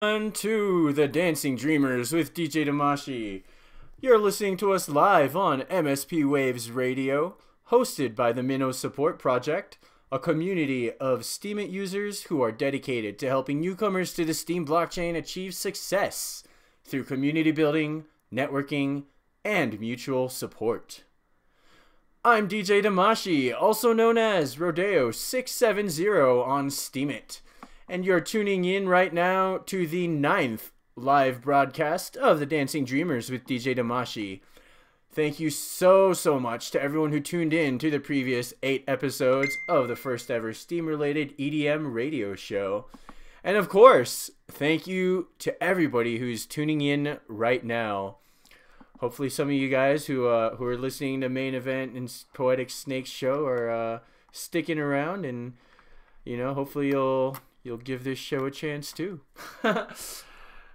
On to the Dancing Dreamers with DJ Damashii. You're listening to us live on MSP Waves Radio, hosted by the Minnow Support Project, a community of Steemit users who are dedicated to helping newcomers to the Steem blockchain achieve success through community building, networking, and mutual support. I'm DJ Damashii, also known as Rodeo670 on Steemit, and you're tuning in right now to the 9th live broadcast of the Dancing Dreamers with DJ Damashii. Thank you so much to everyone who tuned in to the previous 8 episodes of the first ever Steem-related EDM radio show. And of course, thank you to everybody who's tuning in right now. Hopefully some of you guys who are listening to Main Event and Poetic Snake's show are sticking around, and hopefully you'll give this show a chance too.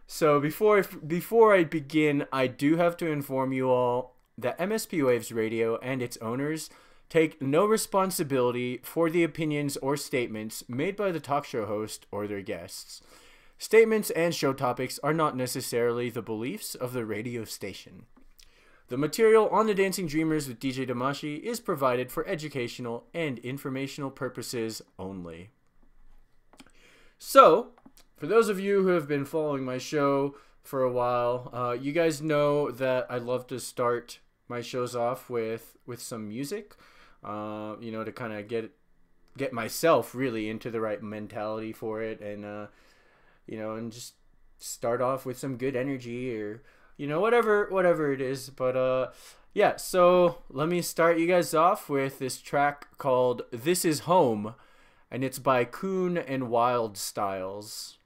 So before I begin, I do have to inform you all that MSP Waves Radio and its owners take no responsibility for the opinions or statements made by the talk show host or their guests. Statements and show topics are not necessarily the beliefs of the radio station. The material on the Dancing Dreamers with DJ Damashii is provided for educational and informational purposes only. So, for those of you who have been following my show for a while, you guys know that I love to start my shows off with some music, to kind of get myself really into the right mentality for it, and and just start off with some good energy, or whatever it is. But yeah, so let me start you guys off with this track called This Is Home, and it's by Coon and Wild Styles.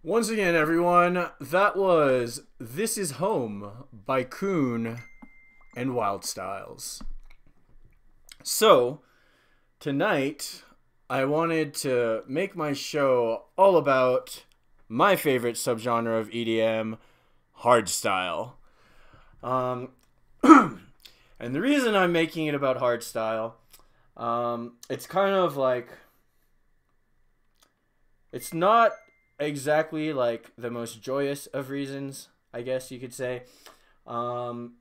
Once again, everyone, that was This Is Home by Coon and Wild Styles. So, tonight, I wanted to make my show all about my favorite subgenre of EDM, hardstyle. Um, and the reason I'm making it about hardstyle, it's kind of like, it's not exactly like the most joyous of reasons, I guess you could say. Um,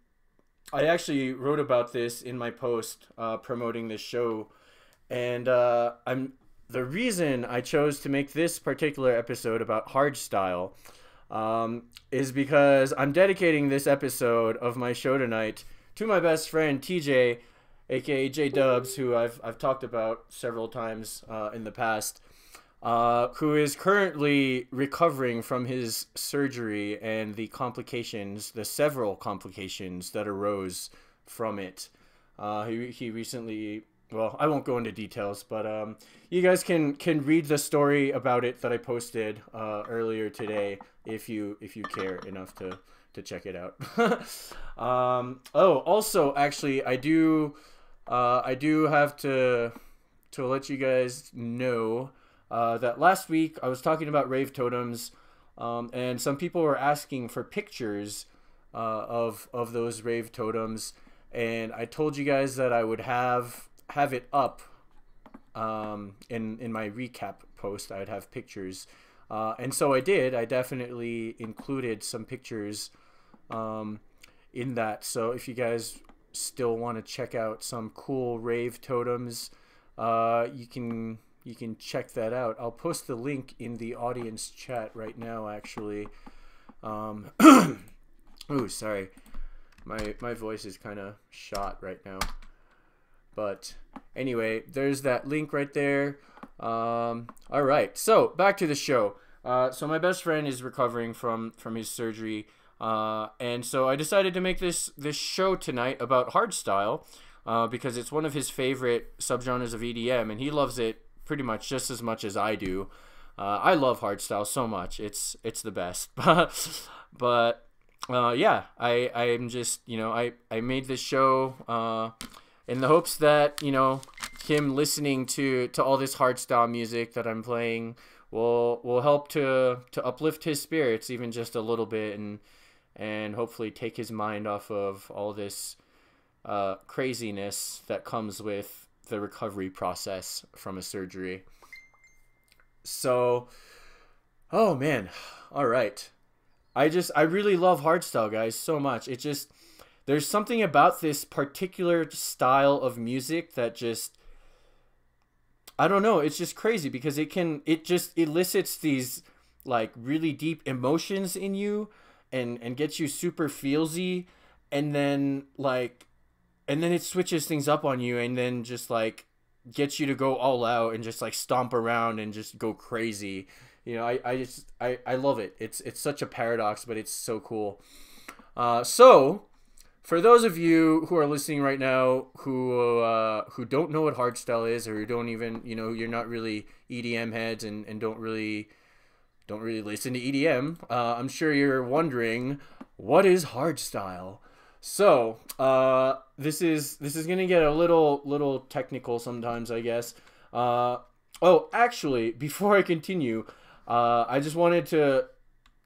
I actually wrote about this in my post promoting this show, and the reason I chose to make this particular episode about hardstyle is because I'm dedicating this episode of my show tonight to my best friend TJ, aka J Dubs, who I've talked about several times in the past. Who is currently recovering from his surgery and the complications, the several complications that arose from it. He recently, well, I won't go into details, but you guys can read the story about it that I posted earlier today if you care enough to check it out. Also, actually, I do have to let you guys know. That last week I was talking about rave totems, and some people were asking for pictures of those rave totems, and I told you guys that I would have it up in my recap post. I'd have pictures, and so I did. I definitely included some pictures in that. So if you guys still want to check out some cool rave totems, you can check that out. I'll post the link in the audience chat right now, actually. Ooh, sorry. My voice is kind of shot right now. But anyway, there's that link right there. All right, so back to the show. So my best friend is recovering from his surgery. And so I decided to make this show tonight about hardstyle because it's one of his favorite subgenres of EDM, and he loves it pretty much just as much as I do. I love hardstyle so much. It's the best. But yeah, I'm just, I made this show in the hopes that, him listening to all this hardstyle music that I'm playing will help to uplift his spirits even just a little bit, and hopefully take his mind off of all this craziness that comes with the recovery process from a surgery. So, oh man, all right. I really love hardstyle, guys, so much. There's something about this particular style of music that just, I don't know, it's just crazy because it just elicits these like really deep emotions in you and gets you super feelsy, and then it switches things up on you, and then just like gets you to go all out and just like stomp around and just go crazy. I love it. It's such a paradox, but it's so cool. So for those of you who are listening right now who don't know what hardstyle is, or who don't even, you're not really EDM heads and don't really listen to EDM, I'm sure you're wondering, what is hardstyle? So, this is gonna get a little technical sometimes, I guess. Actually, before I continue, I just wanted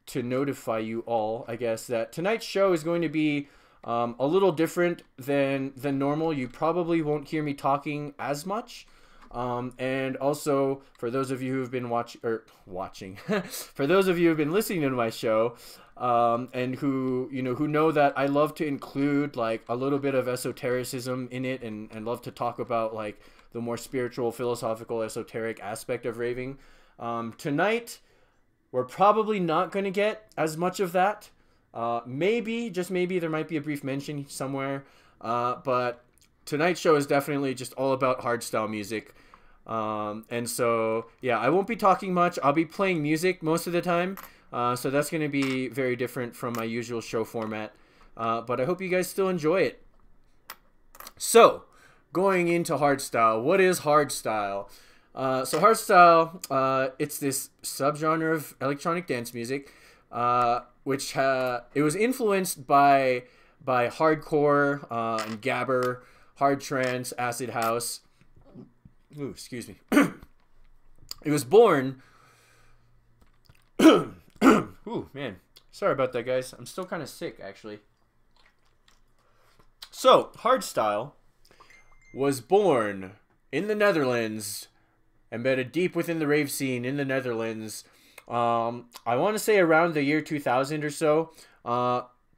to notify you all, I guess, that tonight's show is going to be a little different than normal. You probably won't hear me talking as much. And also, for those of you who've been watching, for those of you who've been listening to my show, and who know that I love to include like a little bit of esotericism in it, and love to talk about like the more spiritual, philosophical, esoteric aspect of raving. Tonight, we're probably not going to get as much of that. Maybe, just maybe, there might be a brief mention somewhere. But tonight's show is definitely just all about hardstyle music. And so, yeah, I won't be talking much. I'll be playing music most of the time. So that's going to be very different from my usual show format. But I hope you guys still enjoy it. So, going into hardstyle. What is hardstyle? So hardstyle, it's this subgenre of electronic dance music, which it was influenced by hardcore and gabber, hard trance, acid house. Ooh, excuse me. It was born. Ooh, man. Sorry about that, guys. I'm still kind of sick, actually. So, Hardstyle was born in the Netherlands, embedded deep within the rave scene in the Netherlands. I want to say around the year 2000 or so.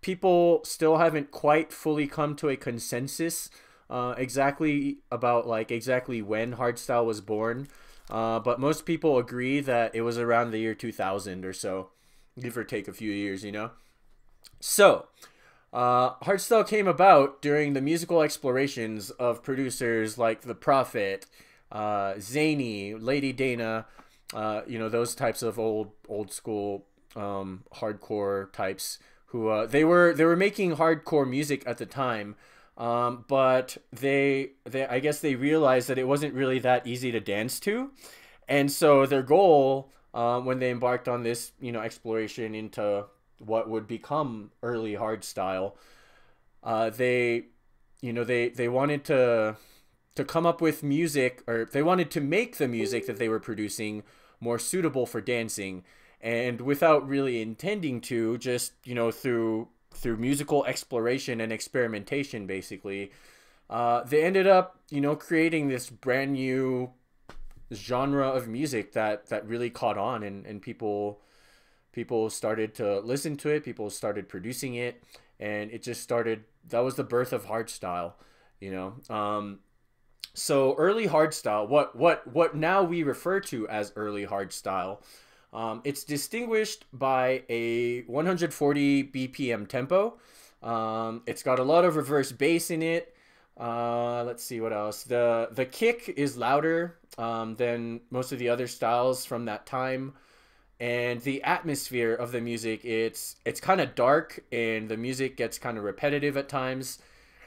People still haven't quite fully come to a consensus exactly about like exactly when Hardstyle was born. But most people agree that it was around the year 2000 or so, give or take a few years, you know. So, Hardstyle came about during the musical explorations of producers like The Prophet, Zany, Lady Dana, you know, those types of old school hardcore types who they were making hardcore music at the time. But they I guess they realized that it wasn't really that easy to dance to, and so their goal, when they embarked on this, you know, exploration into what would become early hardstyle, they, you know, they wanted to come up with music, or they wanted to make the music that they were producing more suitable for dancing, and without really intending to, just, you know, through musical exploration and experimentation, basically, they ended up, you know, creating this brand new genre of music that really caught on, and people started to listen to it, people started producing it, and it just started. That was the birth of hardstyle, you know. So early hardstyle, what now we refer to as early hardstyle, it's distinguished by a 140 BPM tempo. It's got a lot of reverse bass in it. Let's see what else. The kick is louder than most of the other styles from that time, and the atmosphere of the music, it's kind of dark, and the music gets kind of repetitive at times,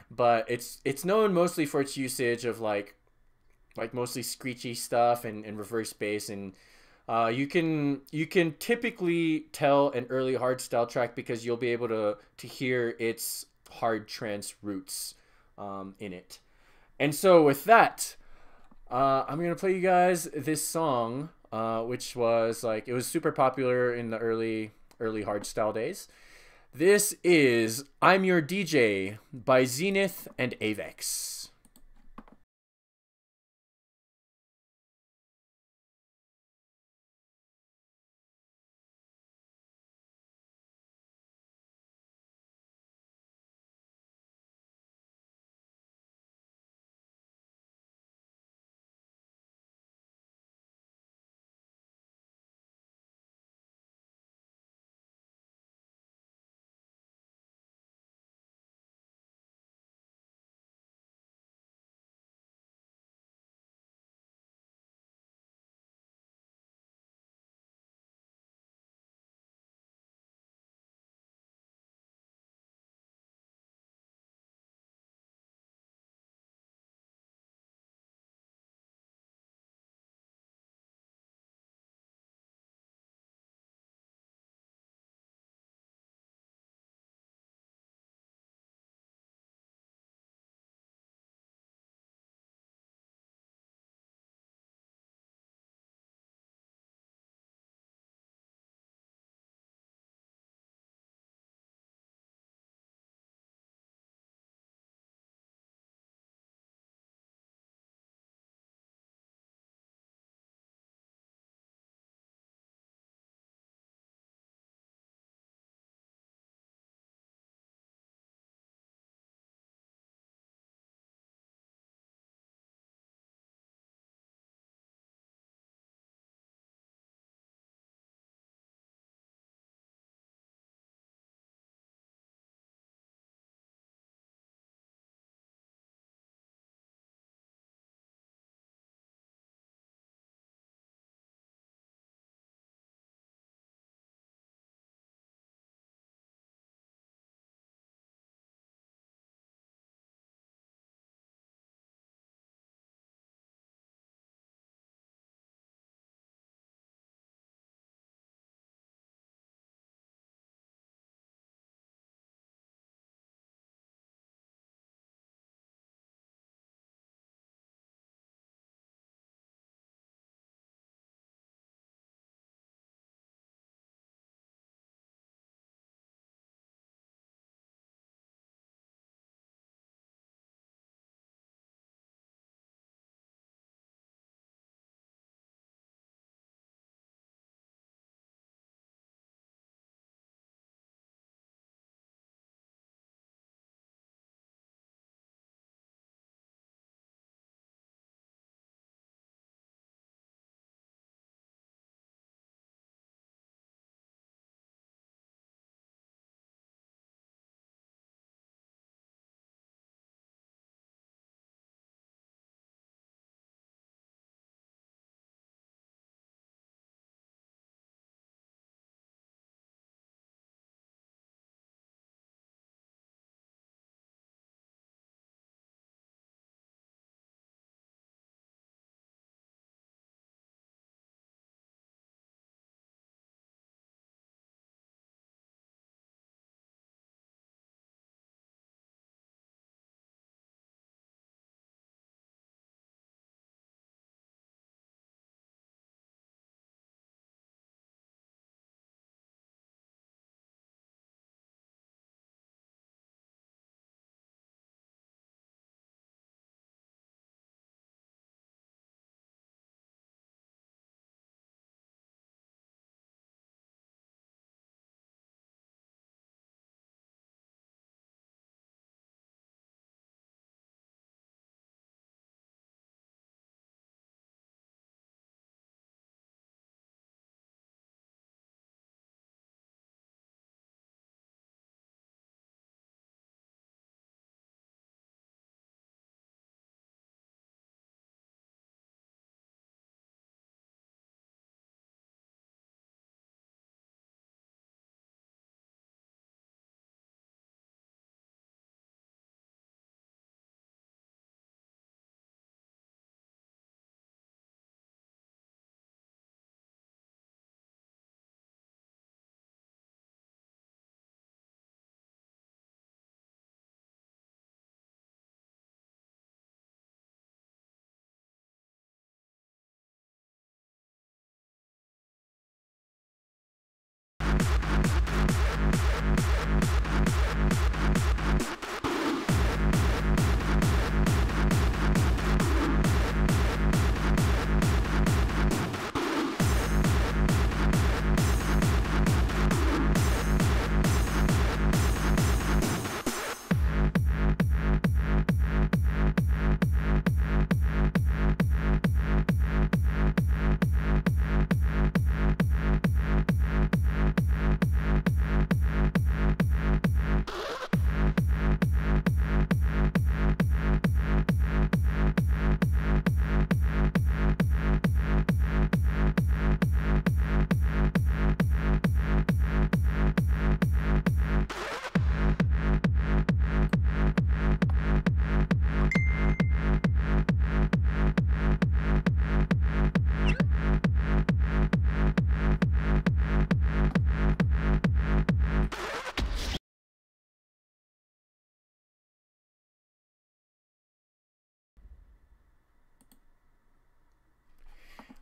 but it's known mostly for its usage of like mostly screechy stuff and reverse bass, and you can typically tell an early hardstyle track because you'll be able to hear its hard trance roots in it. And so with that, I'm gonna play you guys this song, which was like, it was super popular in the early hardstyle days. This is "I'm Your DJ" by Zenith and Avex.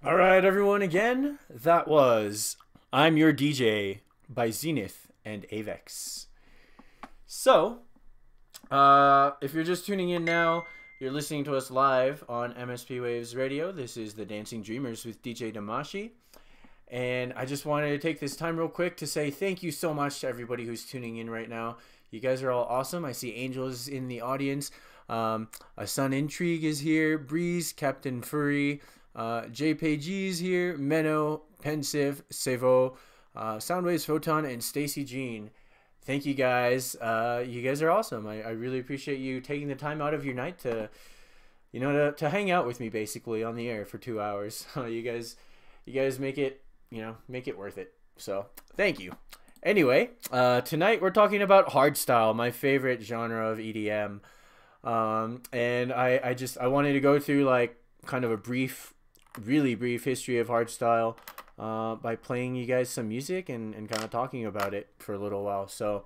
All right, everyone, again, that was I'm Your DJ by Zenith and Avex. So, if you're just tuning in now, you're listening to us live on MSP Waves Radio. This is the Dancing Dreamers with DJ Damashii. And I just wanted to take this time real quick to say thank you so much to everybody who's tuning in right now. You guys are all awesome. I see Angels in the audience. A Sun Intrigue is here. Breeze, Captain Furry, JPG is here. Menno, Pensive, Seveaux, Soundwaves, Photon, and Stacy Jean. Thank you guys. You guys are awesome. I really appreciate you taking the time out of your night to, to hang out with me basically on the air for 2 hours. You guys make it, make it worth it. So thank you. Anyway, tonight we're talking about hardstyle, my favorite genre of EDM. And I wanted to go through like kind of a really brief history of hardstyle by playing you guys some music and kind of talking about it for a little while. So,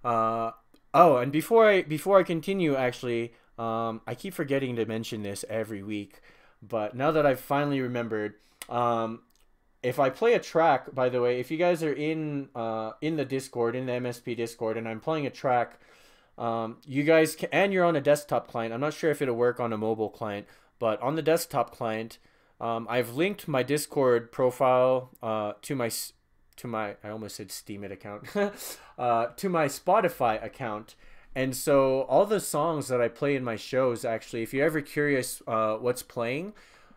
and before I continue, actually, I keep forgetting to mention this every week, but now that I've finally remembered, if I play a track, by the way, if you guys are in the Discord, in the MSP Discord, and I'm playing a track, you guys can, and you're on a desktop client. I'm not sure if it'll work on a mobile client, but on the desktop client, I've linked my Discord profile to my I almost said Steemit account to my Spotify account. And so all the songs that I play in my shows, actually, if you're ever curious what's playing,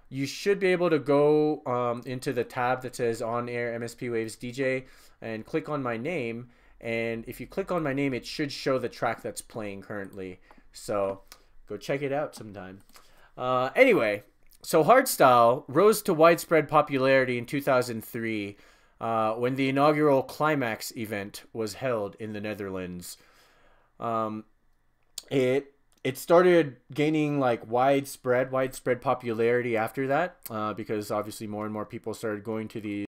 you should be able to go into the tab that says On Air MSP Waves DJ and click on my name. And if you click on my name, it should show the track that's playing currently. So go check it out sometime. Anyway, so hardstyle rose to widespread popularity in 2003 when the inaugural Climax event was held in the Netherlands. It started gaining like widespread popularity after that because obviously more and more people started going to the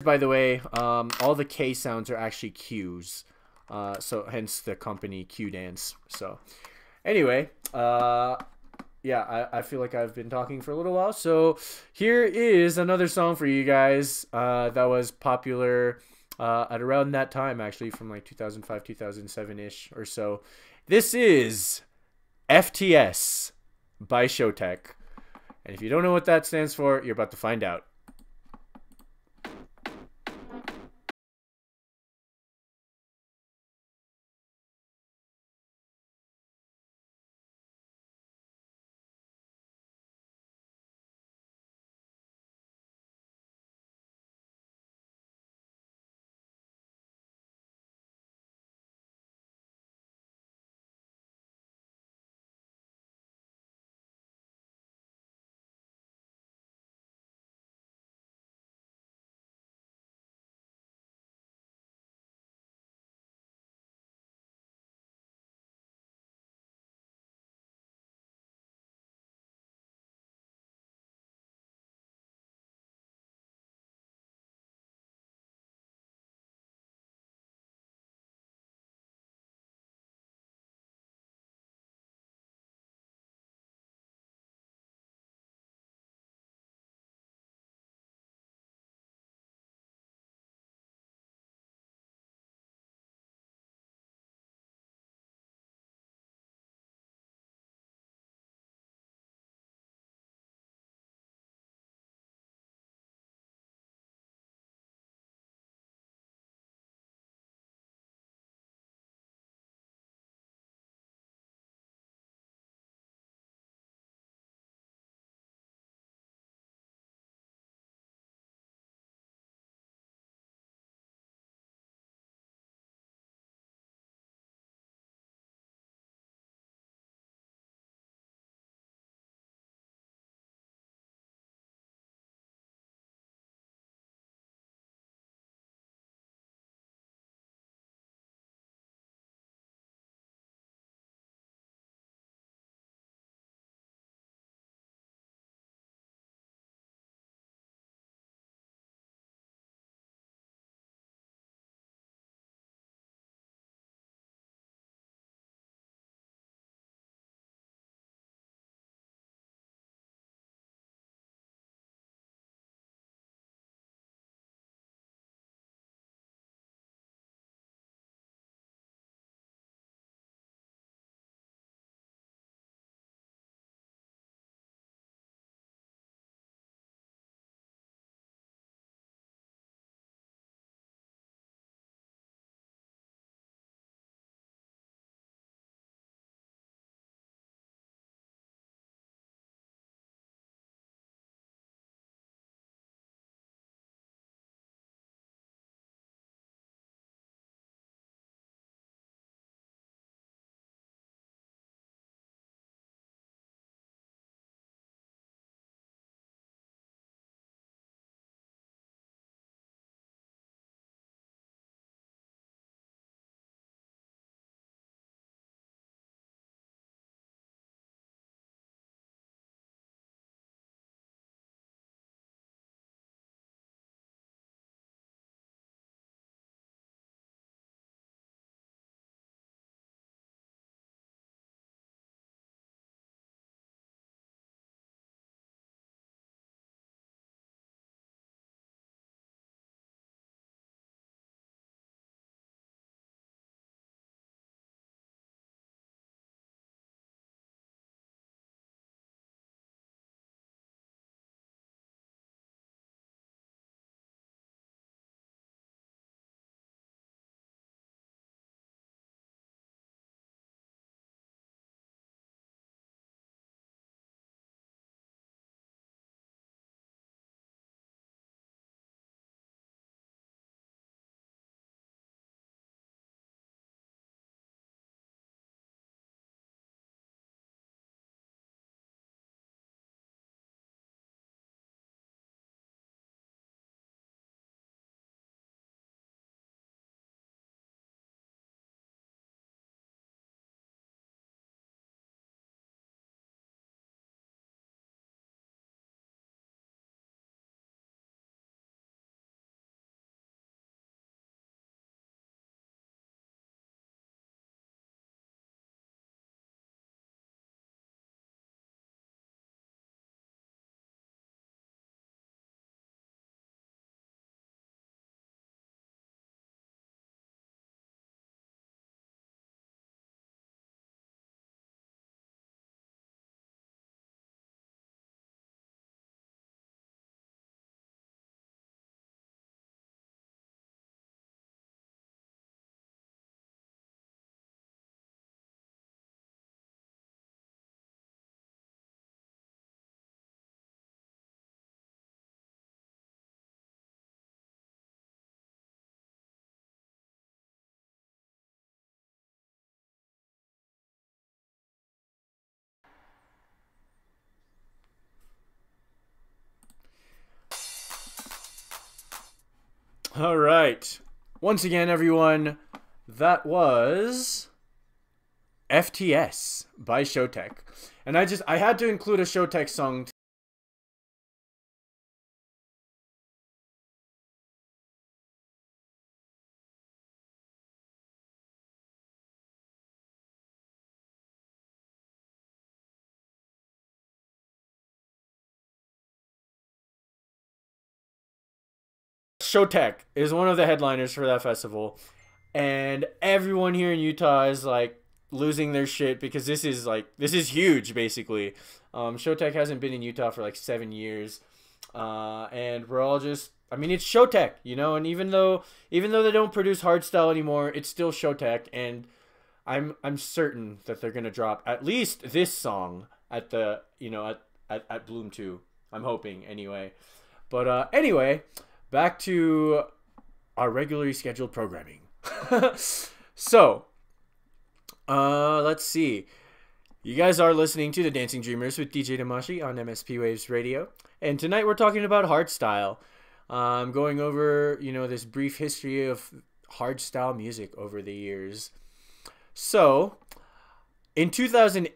by the way, all the K sounds are actually Qs. So hence the company Q Dance. So anyway, yeah, I feel like I've been talking for a little while. So here is another song for you guys that was popular at around that time, actually, from like 2005, 2007-ish or so. This is FTS by Showtek. And if you don't know what that stands for, you're about to find out. All right. Once again, everyone, that was FTS by Showtek. And I had to include a Showtek song. Showtek is one of the headliners for that festival. And everyone here in Utah is like losing their shit because this is huge basically. Showtek hasn't been in Utah for like 7 years, and we're all just. I mean, it's Showtek, you know, and even though they don't produce hardstyle anymore, it's still Showtek, and I'm certain that they're gonna drop at least this song at the at Bloom 2. I'm hoping anyway. But anyway, back to our regularly scheduled programming. So, let's see. You guys are listening to the Dancing Dreamers with DJ Damashii on MSP Waves Radio, and tonight we're talking about hardstyle. I'm going over this brief history of hardstyle music over the years. So, in 2000.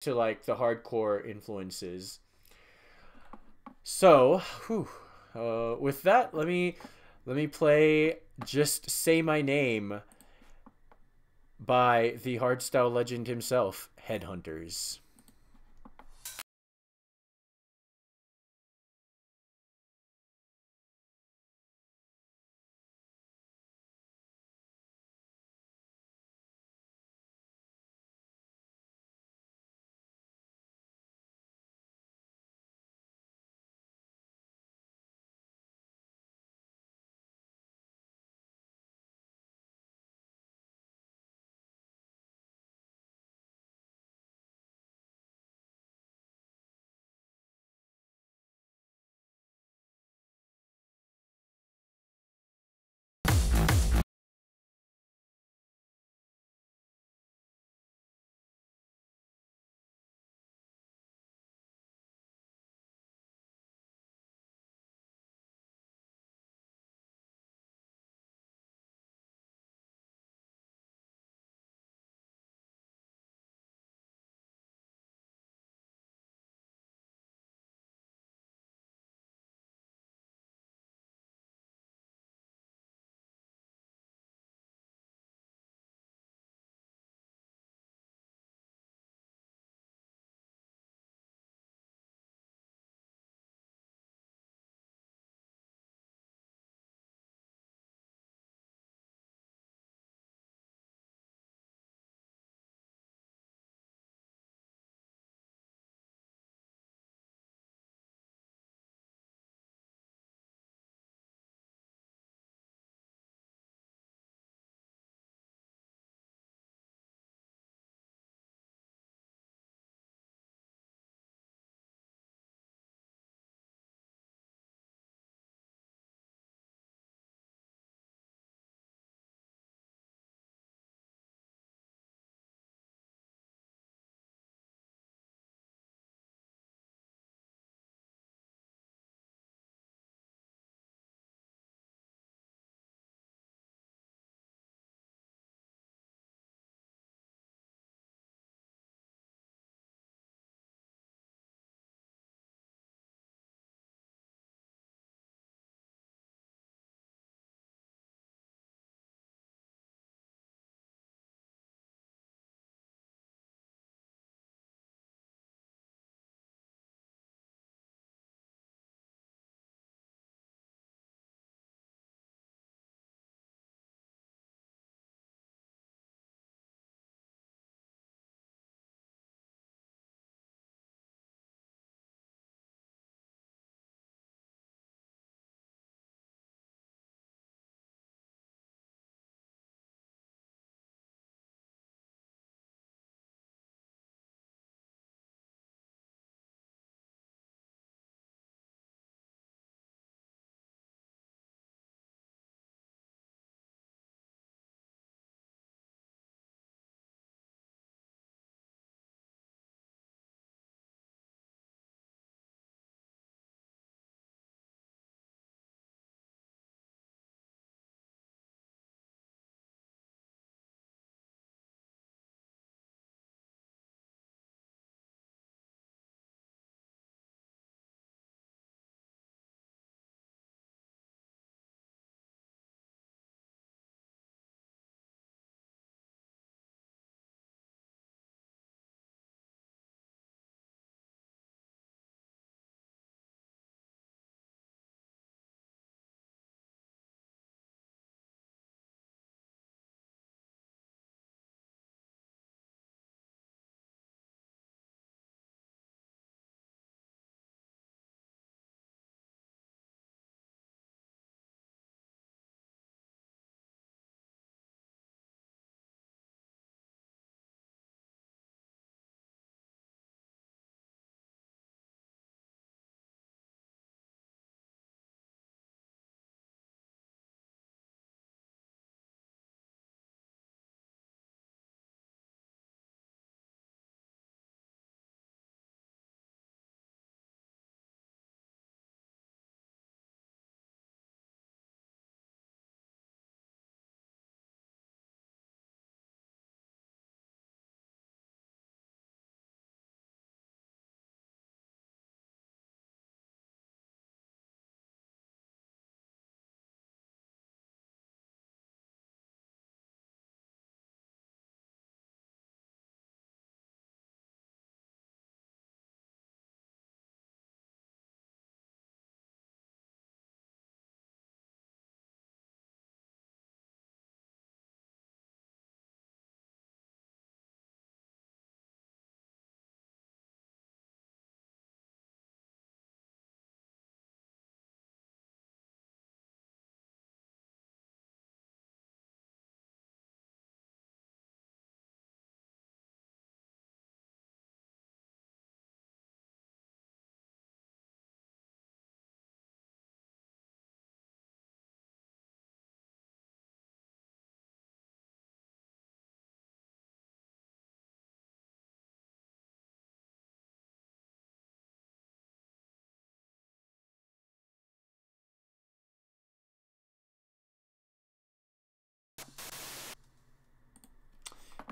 To like the hardcore influences. So, with that, let me play "Just Say My Name" by the hardstyle legend himself, Headhunterz.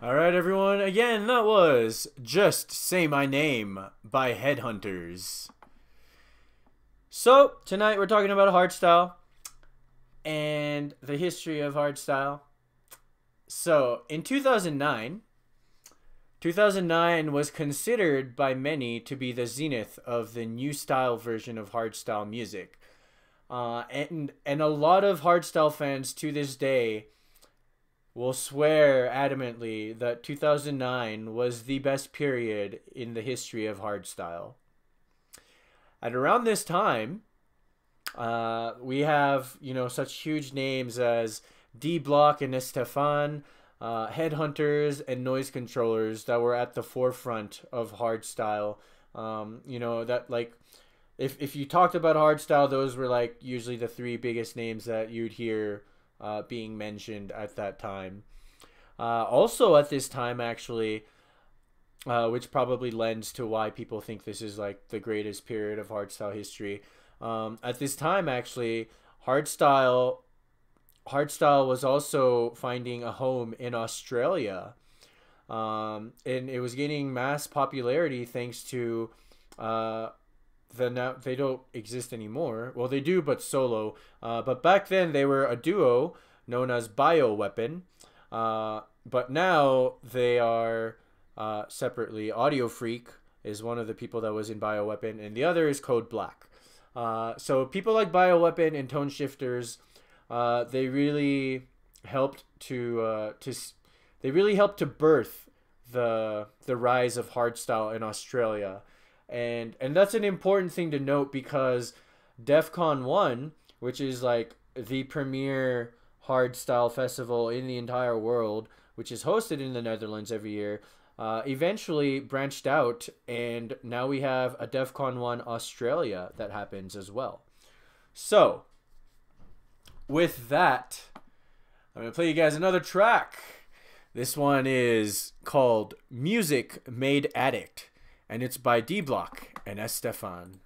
Alright, everyone. Again, that was Just Say My Name by Headhunterz. So, tonight we're talking about hardstyle and the history of hardstyle. So, in 2009 was considered by many to be the zenith of the new style version of hardstyle music. And a lot of hardstyle fans to this day will swear adamantly that 2009 was the best period in the history of hardstyle. At around this time, we have, such huge names as D Block and Estefan, Headhunters, and Noise Controllers that were at the forefront of hardstyle. That like, if you talked about hardstyle, those were like usually the three biggest names that you'd hear being mentioned at that time. Also at this time, actually, which probably lends to why people think this is like the greatest period of hardstyle history. At this time, actually, hardstyle was also finding a home in Australia, and it was gaining mass popularity thanks to now they don't exist anymore. Well, they do, but solo. But back then they were a duo known as Bioweapon. But now they are separately. Audio Freak is one of the people that was in Bioweapon, and the other is Code Black. So people like Bioweapon and Tone Shifters, they really helped to birth the rise of hardstyle in Australia. And that's an important thing to note because DEF CON 1, which is like the premier hardstyle festival in the entire world, which is hosted in the Netherlands every year, eventually branched out, and now we have a DEF CON 1 Australia that happens as well. So, with that, I'm going to play you guys another track. This one is called Music Made Addict, and it's by D Block and Estefan.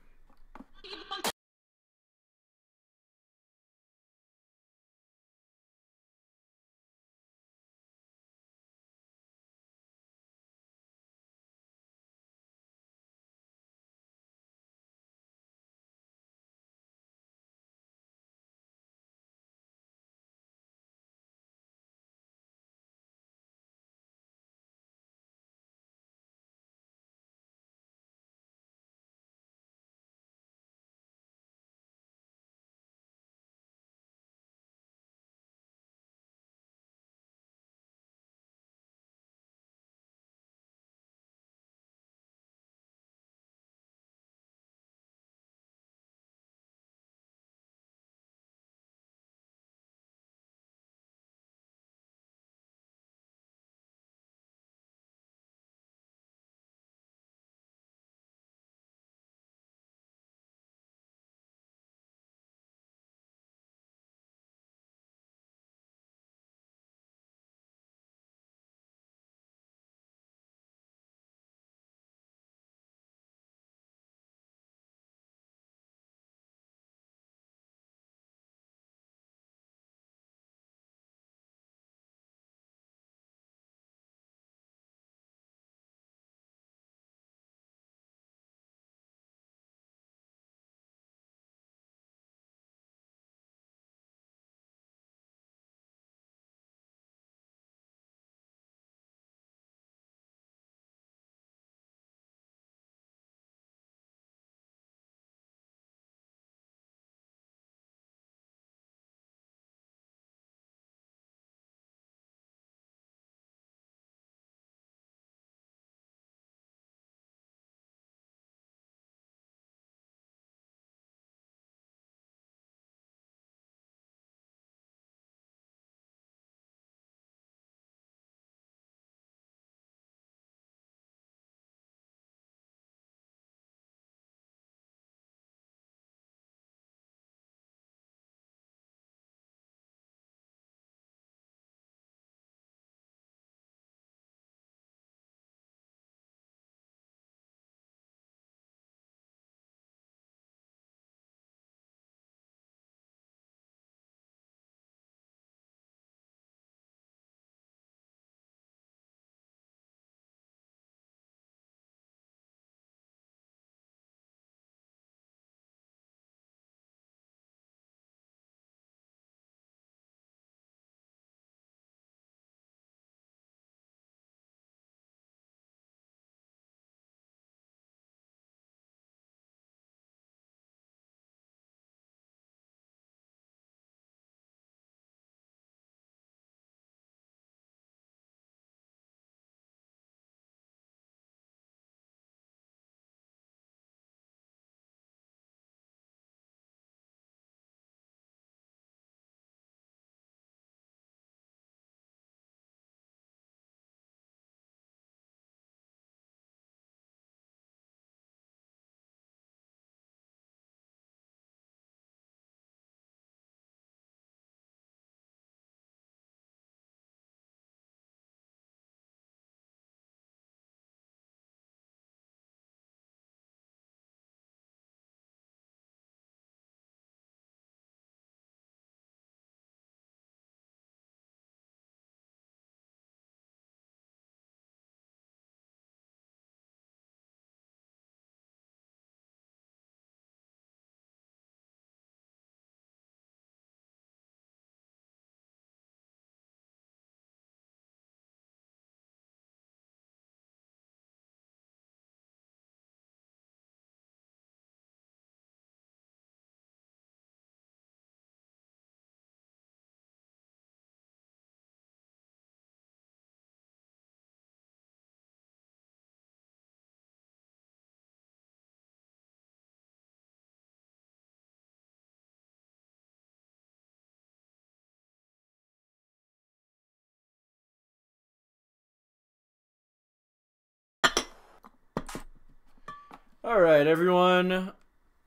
Alright, everyone.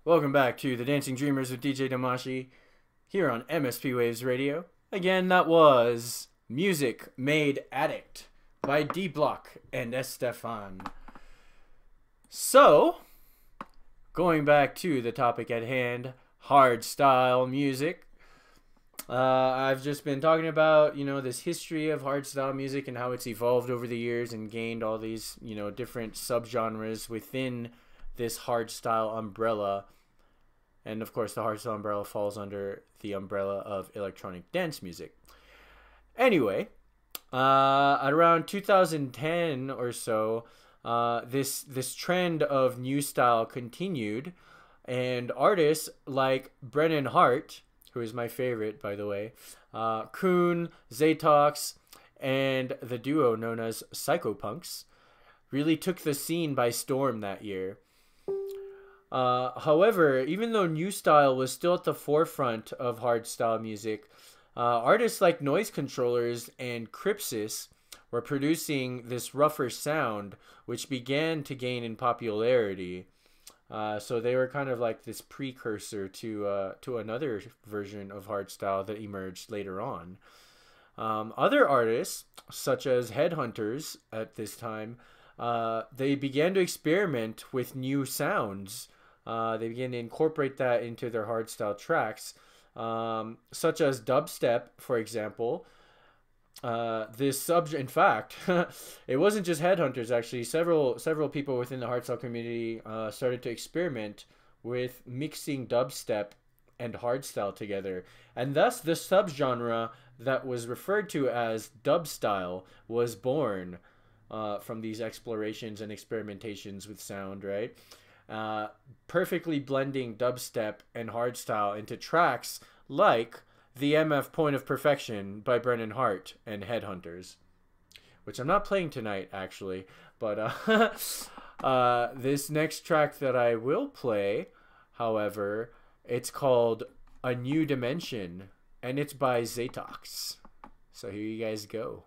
Welcome back to the Dancing Dreamers with DJ Damashii here on MSP Waves Radio. Again, that was Music Made Addict by D Block and Estefan. So, going back to the topic at hand, hardstyle music. I've just been talking about, this history of hardstyle music and how it's evolved over the years and gained all these, different subgenres within this hardstyle umbrella. And of course, the hardstyle umbrella falls under the umbrella of electronic dance music. Anyway, at around 2010 or so, this trend of new style continued, and artists like Brennan Hart, who is my favorite, by the way, Kuhn, Zatox, and the duo known as Psychopunks, really took the scene by storm that year. However, even though new style was still at the forefront of hardstyle music, artists like Noise Controllers and Crypsis were producing this rougher sound, which began to gain in popularity. So they were kind of like this precursor to another version of hardstyle that emerged later on. Other artists, such as Headhunterz at this time, they began to experiment with new sounds. They began to incorporate that into their hardstyle tracks, such as dubstep, for example. In fact, it wasn't just Headhunterz. Actually, several people within the hardstyle community started to experiment with mixing dubstep and hardstyle together, and thus the subgenre that was referred to as dubstyle was born from these explorations and experimentations with sound, right? Perfectly blending dubstep and hardstyle into tracks like the MF Point of Perfection by Brennan Hart and Headhunterz, which I'm not playing tonight, actually. But this next track that I will play, however, it's called A New Dimension, and it's by Zatox. So here you guys go.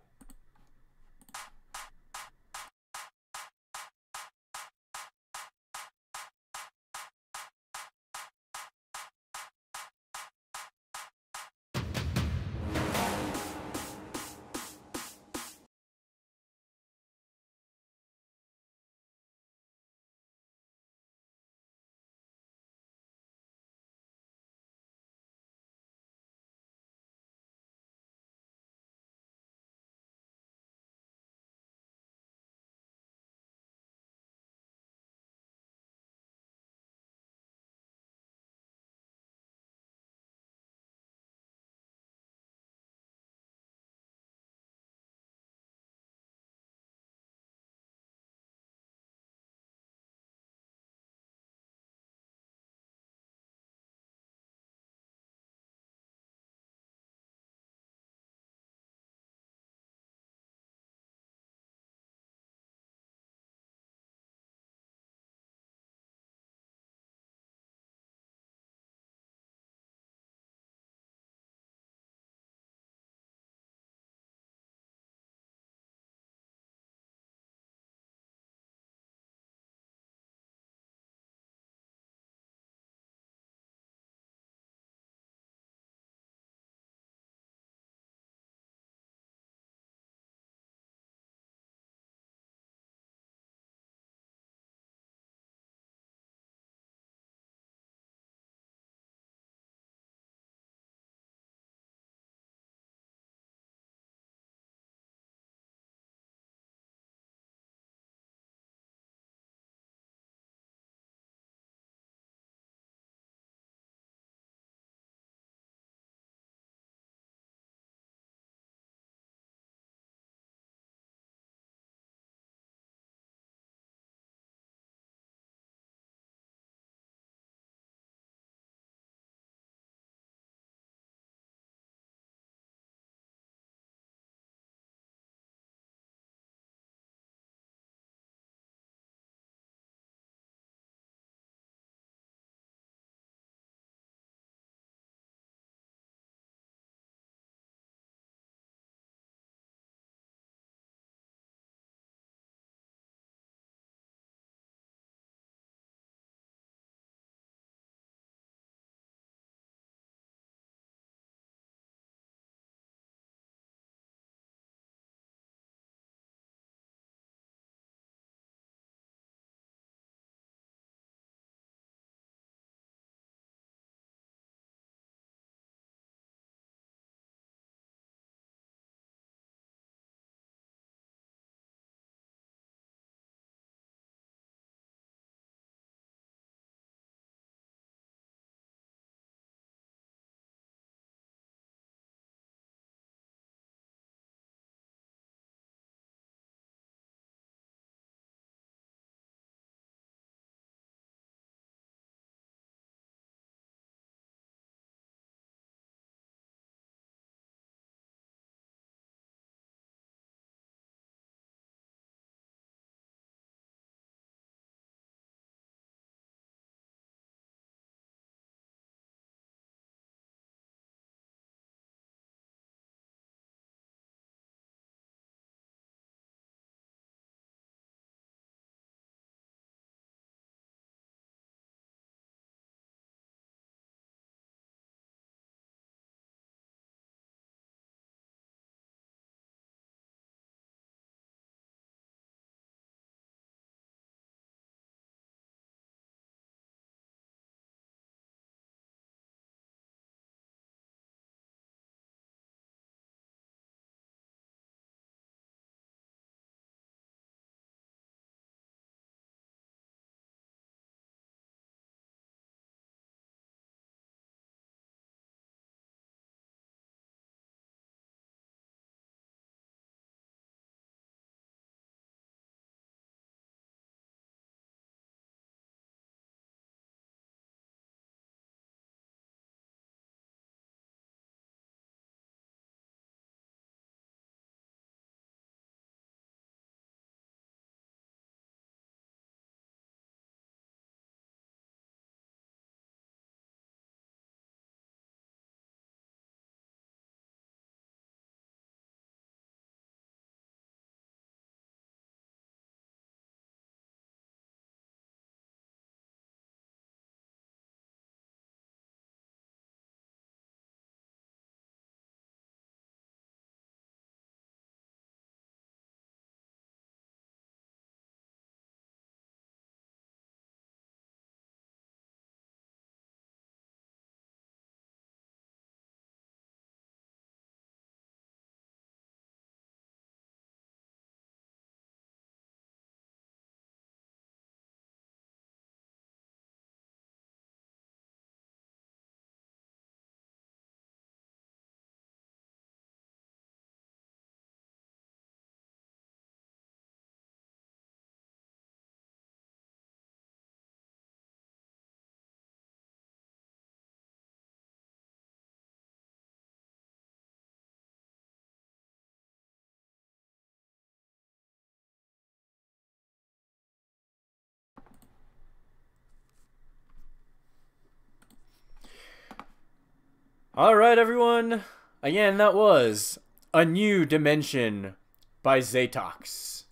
Alright, everyone. Again, that was A New Dimension by Zatox.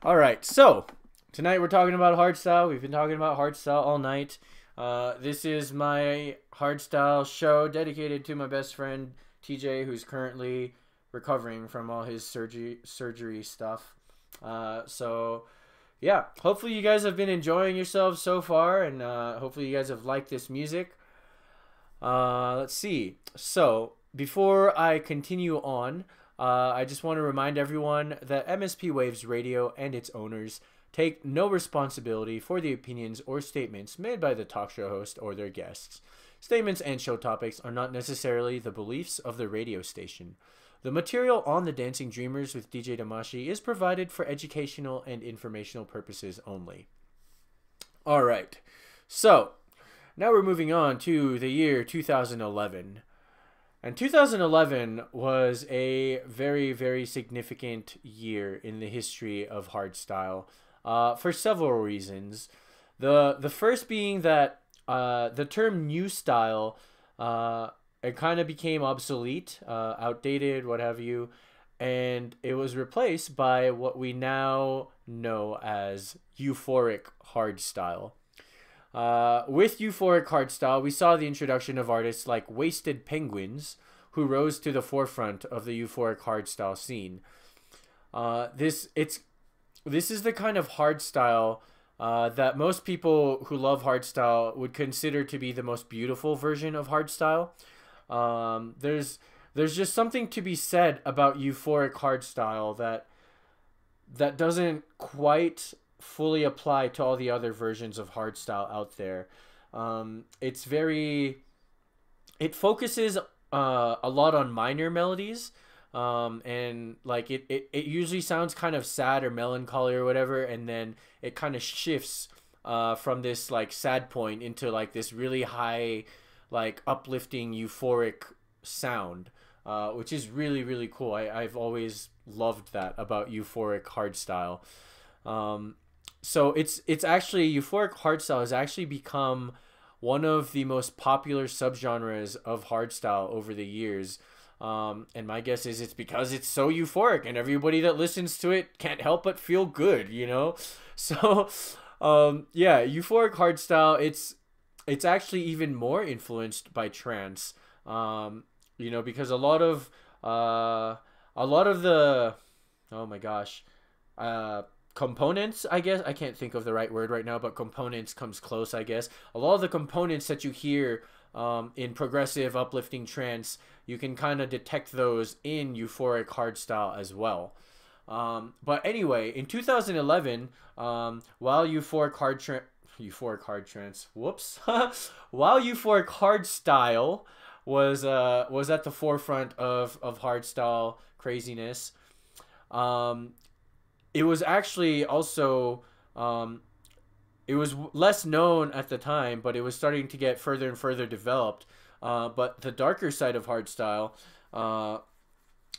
Alright, so tonight we're talking about hardstyle. We've been talking about hardstyle all night. This is my hardstyle show dedicated to my best friend TJ, who's currently recovering from all his surgery stuff. So yeah, hopefully you guys have been enjoying yourselves so far, and hopefully you guys have liked this music. Let's see. So before I continue on, I just want to remind everyone that MSP Waves Radio and its owners take no responsibility for the opinions or statements made by the talk show host or their guests. Statements and show topics are not necessarily the beliefs of the radio station. The material on The Dancing Dreamers with DJ Damashii is provided for educational and informational purposes only. Alright, so now we're moving on to the year 2011. And 2011 was a very, very significant year in the history of hardstyle for several reasons. The first being that the term new style it kind of became obsolete, outdated, what have you, and it was replaced by what we now know as euphoric hardstyle. With euphoric hardstyle, we saw the introduction of artists like Wasted Penguins, who rose to the forefront of the euphoric hardstyle scene. This is the kind of hardstyle that most people who love hardstyle would consider to be the most beautiful version of hardstyle. There's just something to be said about euphoric hardstyle that doesn't quite fully apply to all the other versions of hardstyle out there. It focuses a lot on minor melodies, and like it usually sounds kind of sad or melancholy or whatever, and then it kind of shifts from this like sad point into like this really high, like uplifting euphoric sound, which is really, really cool. I've always loved that about euphoric hardstyle. So it's actually, euphoric hardstyle has actually become one of the most popular subgenres of hardstyle over the years. And my guess is it's because it's so euphoric and everybody that listens to it can't help but feel good, you know? So, yeah, euphoric hardstyle, it's actually even more influenced by trance, you know, because a lot of the, oh my gosh, components, I guess, I can't think of the right word right now, but components comes close, I guess. A lot of the components that you hear in progressive uplifting trance, you can kind of detect those in euphoric hardstyle as well. But anyway, in 2011, while euphoric hardstyle was at the forefront of hardstyle craziness, it was actually also, it was less known at the time, but it was starting to get further and further developed. But the darker side of hardstyle,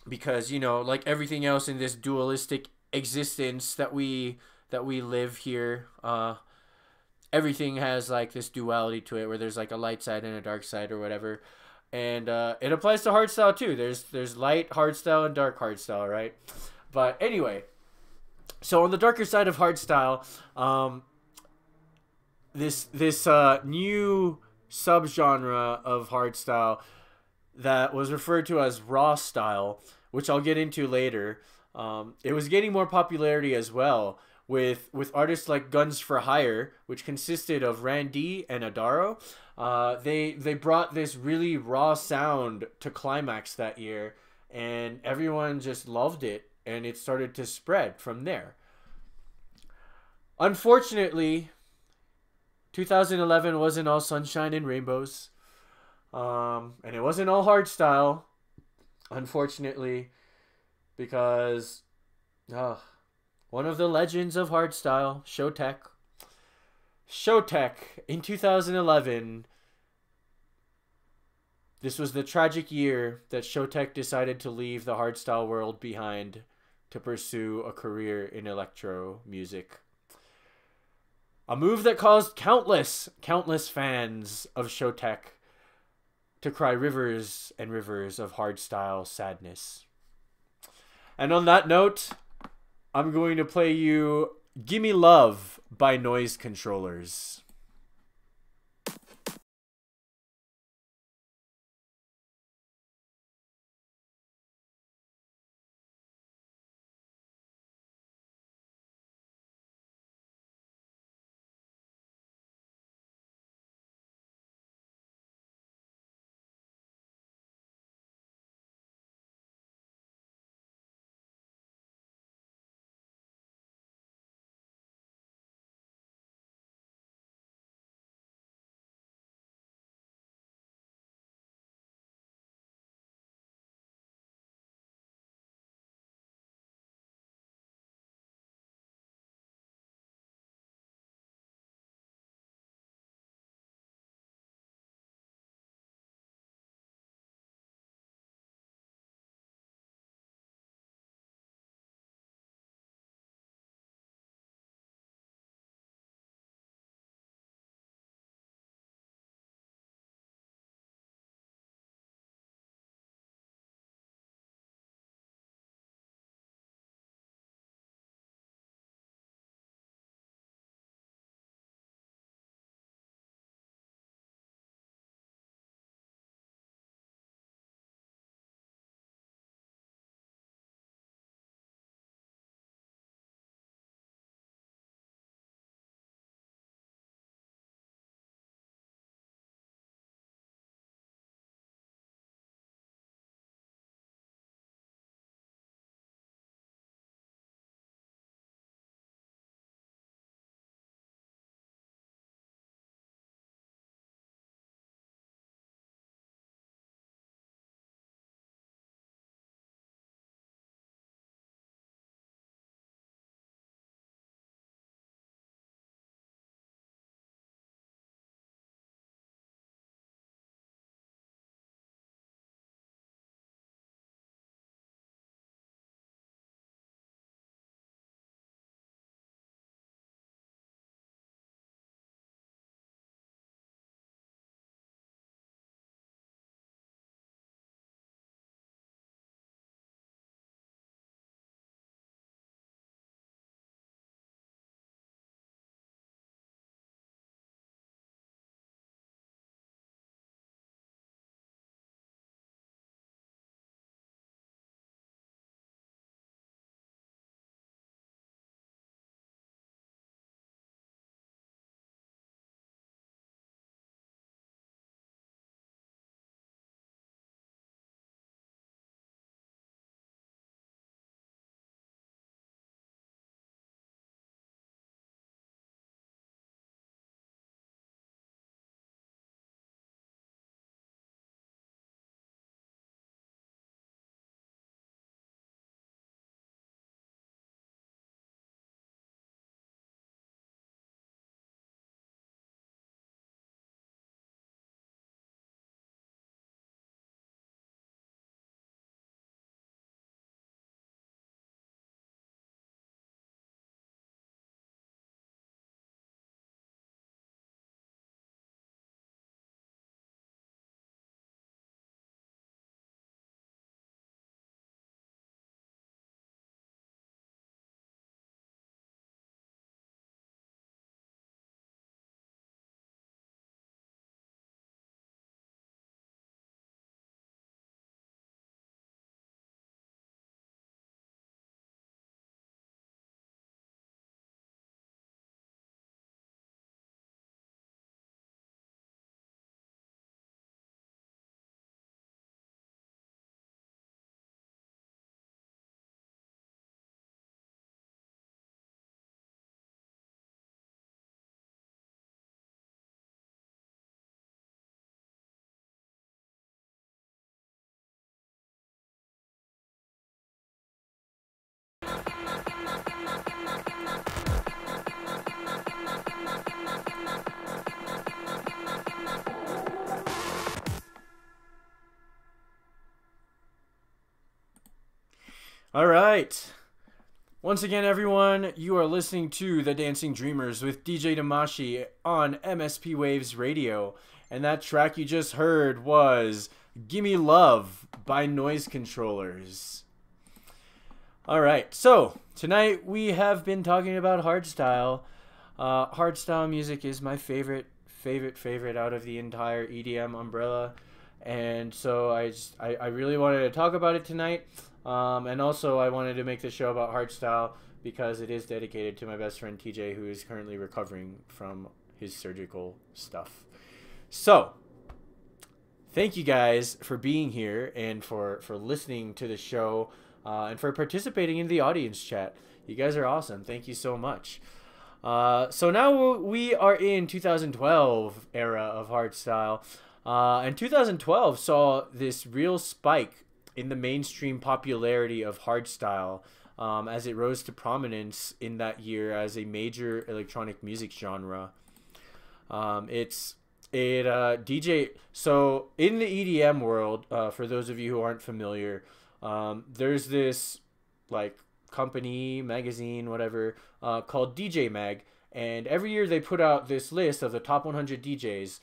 because, you know, like everything else in this dualistic existence that we live here, everything has like this duality to it, where there's like a light side and a dark side or whatever. And it applies to hardstyle too. There's light hardstyle and dark hardstyle, right? But anyway, so on the darker side of hardstyle, this new subgenre of hardstyle that was referred to as raw style, which I'll get into later, it was gaining more popularity as well with artists like Guns for Hire, which consisted of Randy and Adaro. They brought this really raw sound to Climax that year, and everyone just loved it, and it started to spread from there. Unfortunately, 2011 wasn't all sunshine and rainbows, and it wasn't all hardstyle, unfortunately, because one of the legends of hardstyle, Showtek, in 2011, this was the tragic year that Showtek decided to leave the hardstyle world behind to pursue a career in electro music. A move that caused countless fans of Showtek to cry rivers and rivers of hardstyle sadness. And on that note, I'm going to play you Gimme Love by Noise Controllers. All right. Once again, everyone, you are listening to The Dancing Dreamers with DJ Damashii on MSP Waves Radio. And that track you just heard was Gimme Love by Noise Controllers. Alright, so tonight we have been talking about hardstyle. Hardstyle music is my favorite out of the entire EDM umbrella. And so I really wanted to talk about it tonight. And also I wanted to make the show about hardstyle because it is dedicated to my best friend TJ, who is currently recovering from his surgical stuff. So, thank you guys for being here and for listening to the show and for participating in the audience chat. You guys are awesome. Thank you so much. So now we are in 2012 era of hardstyle. And 2012 saw this real spike in the mainstream popularity of hardstyle as it rose to prominence in that year as a major electronic music genre. DJ. So in the EDM world, for those of you who aren't familiar, there's this like company, magazine, whatever, called DJ Mag. And every year they put out this list of the top 100 DJs,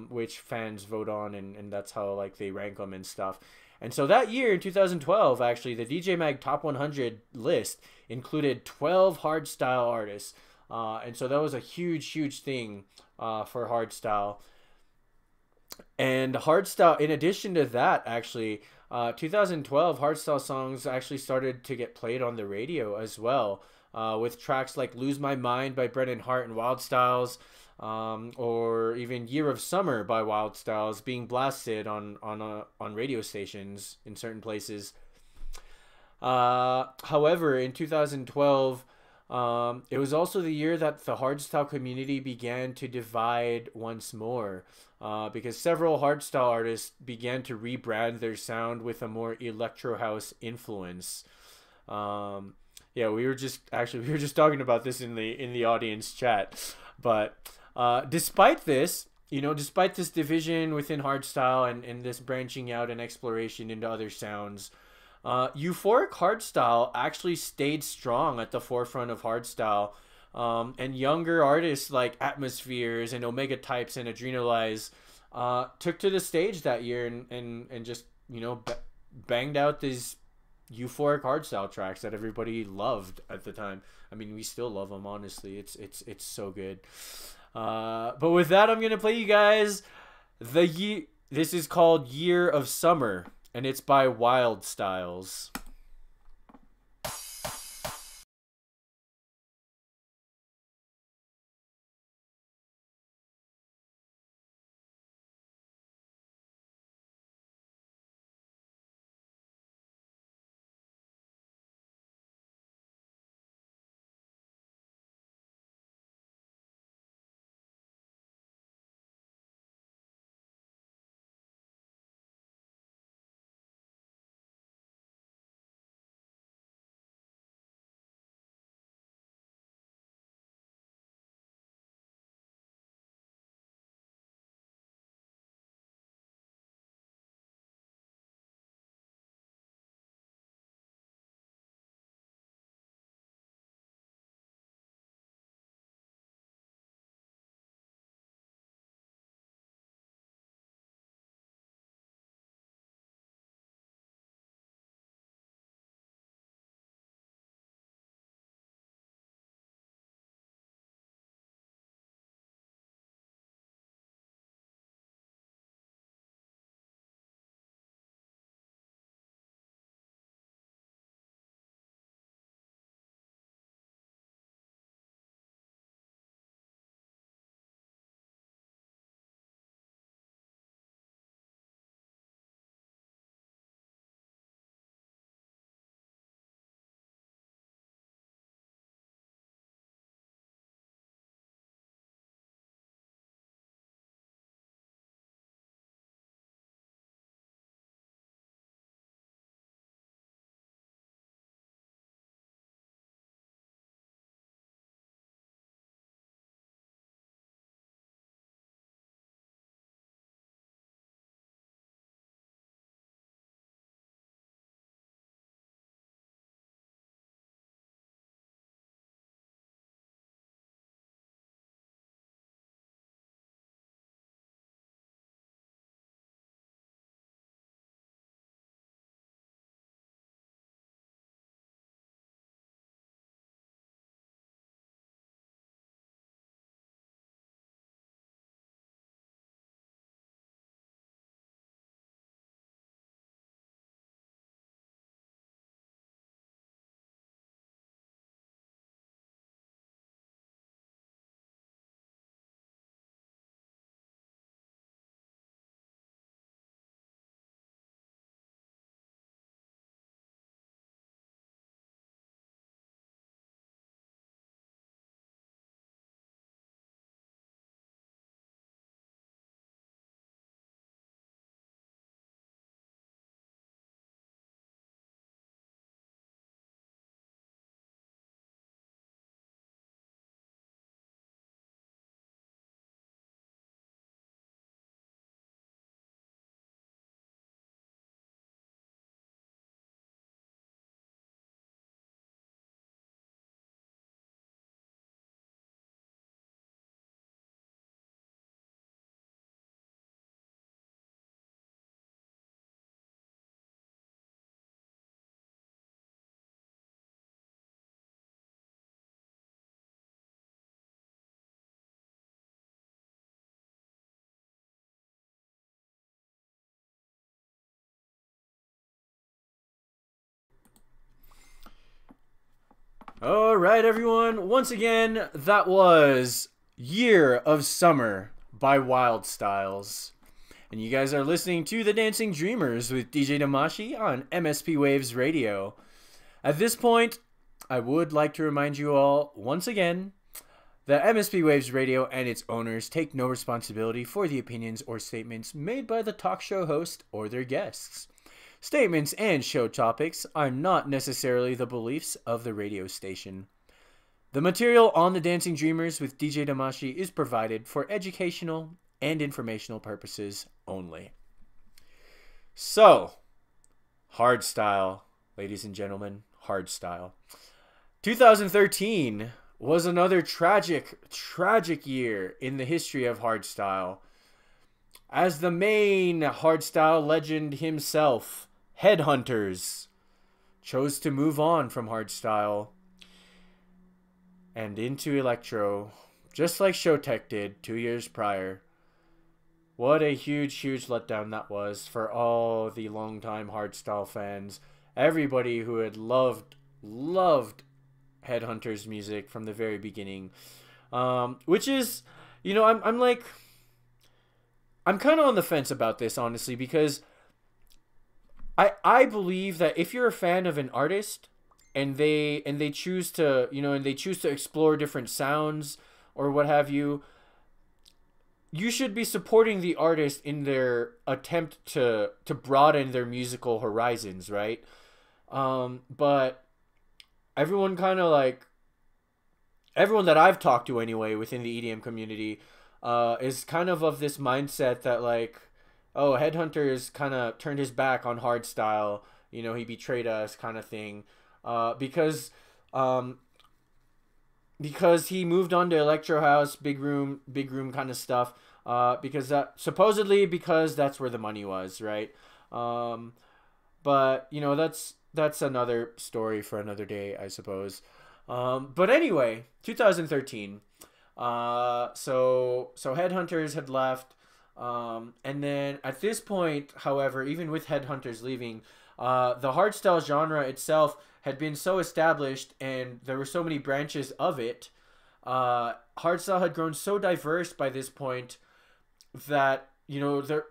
which fans vote on, and that's how like they rank them and stuff. And so that year in 2012, actually, the DJ Mag Top 100 list included 12 hardstyle artists. And so that was a huge thing for hardstyle. And hardstyle, in addition to that, actually, 2012 hardstyle songs actually started to get played on the radio as well. With tracks like Lose My Mind by Brennan Hart and Wild Styles, or even Year of Summer by Wild Styles being blasted on radio stations in certain places. However, in 2012, it was also the year that the hardstyle community began to divide once more, because several hardstyle artists began to rebrand their sound with a more electro house influence. Yeah, we were just talking about this in the audience chat. But despite this, despite this division within hardstyle and this branching out and exploration into other sounds, euphoric hardstyle actually stayed strong at the forefront of hardstyle. And younger artists like Atmospheres and Omega Types and Adrenalize took to the stage that year and just, banged out these euphoric hardstyle tracks that everybody loved at the time. I mean, we still love them, honestly. It's so good. But with that, I'm gonna play you guys this is called Year of Summer, and it's by Wild Styles. All right, everyone. Once again, that was Year of Summer by Wild Styles. And you guys are listening to The Dancing Dreamers with DJ Damashii on MSP Waves Radio. At this point, I would like to remind you all once again that MSP Waves Radio and its owners take no responsibility for the opinions or statements made by the talk show host or their guests. Statements and show topics are not necessarily the beliefs of the radio station. The material on The Dancing Dreamers with DJ Damashii is provided for educational and informational purposes only. So, Hardstyle, ladies and gentlemen, Hardstyle. 2013 was another tragic year in the history of Hardstyle, as the main Hardstyle legend himself, Headhunterz, chose to move on from Hardstyle and into electro, just like Showtek did 2 years prior. What a huge letdown that was for all the longtime Hardstyle fans. Everybody who had loved Headhunterz music from the very beginning. Which is, you know, I'm kind of on the fence about this, honestly, because I believe that if you're a fan of an artist and they choose to, you know, and they choose to explore different sounds or what have you, you should be supporting the artist in their attempt to broaden their musical horizons, right? But everyone kind of like, everyone that I've talked to anyway within the EDM community is kind of this mindset that like, oh, Headhunterz kind of turned his back on Hardstyle, you know, he betrayed us kind of thing, because he moved on to electro house, big room kind of stuff, because that's where the money was, right? But you know, that's another story for another day, I suppose. But anyway, 2013. So Headhunterz had left, and then at this point, however, even with Headhunterz leaving, the hardstyle genre itself had been so established, and there were so many branches of it. Hardstyle had grown so diverse by this point that, you know, there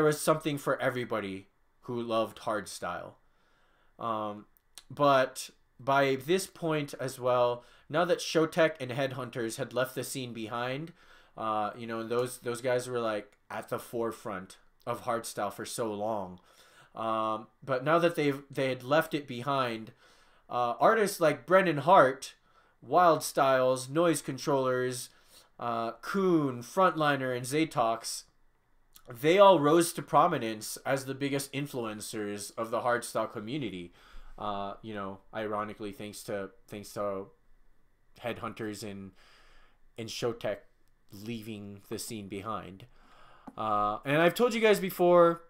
was something for everybody who loved hardstyle. But by this point as well, now that Showtek and Headhunterz had left the scene behind, you know, those guys were like at the forefront of hardstyle for so long. But now that they had left it behind, artists like Brennan Hart, Wild Styles, Noise Controllers, Kuhn, Frontliner, and Zatox, they all rose to prominence as the biggest influencers of the hardstyle community. You know, ironically, thanks to Headhunterz and Showtek leaving the scene behind. And I've told you guys before,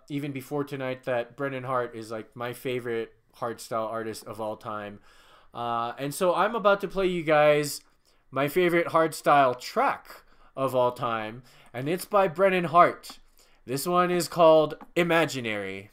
even before tonight, that Brennan Hart is like my favorite hardstyle artist of all time. And so I'm about to play you guys my favorite hardstyle track of all time, and it's by Brennan Hart. This one is called Imaginary.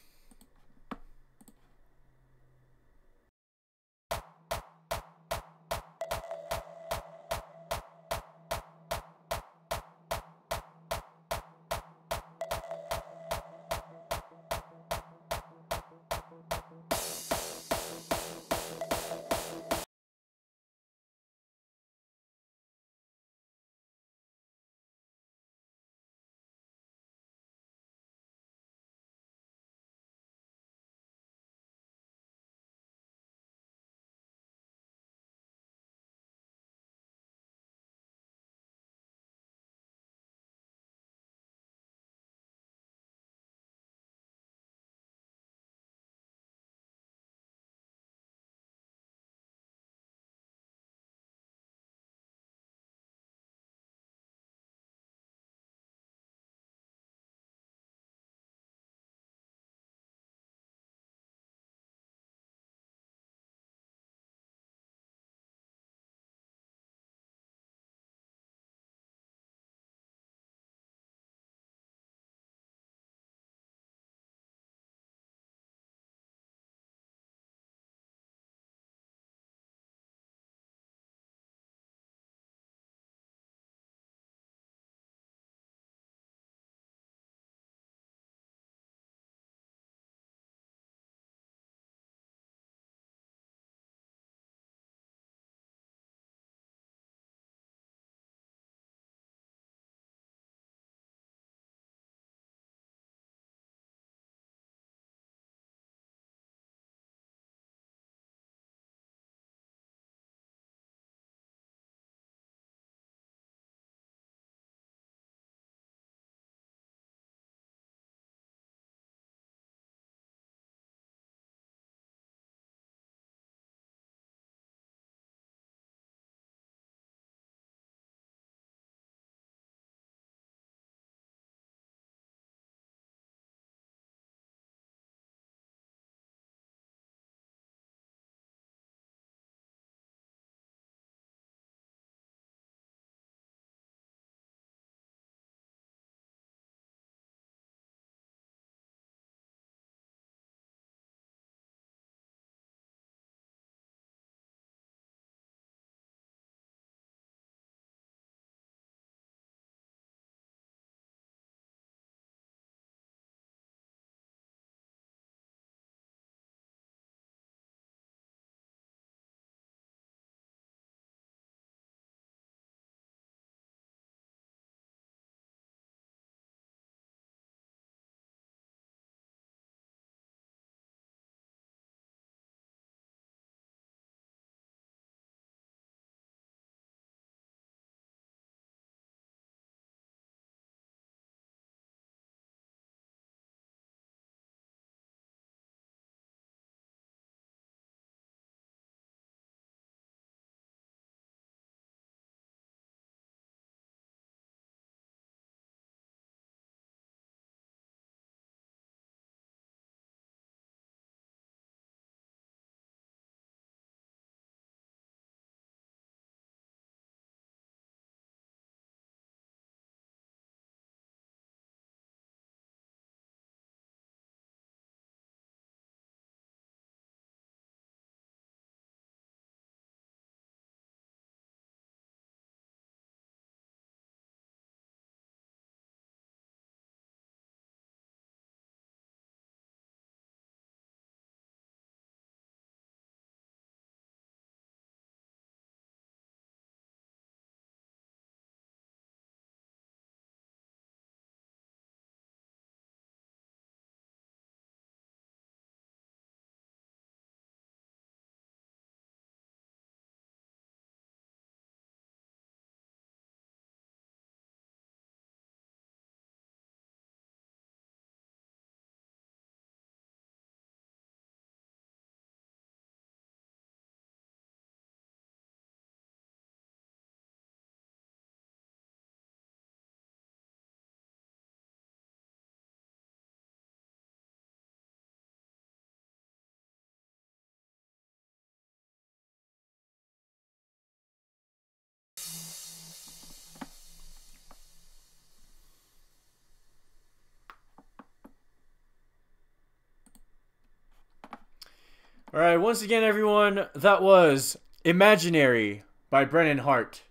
All right, once again, everyone, that was Imaginary by Brennan Hart.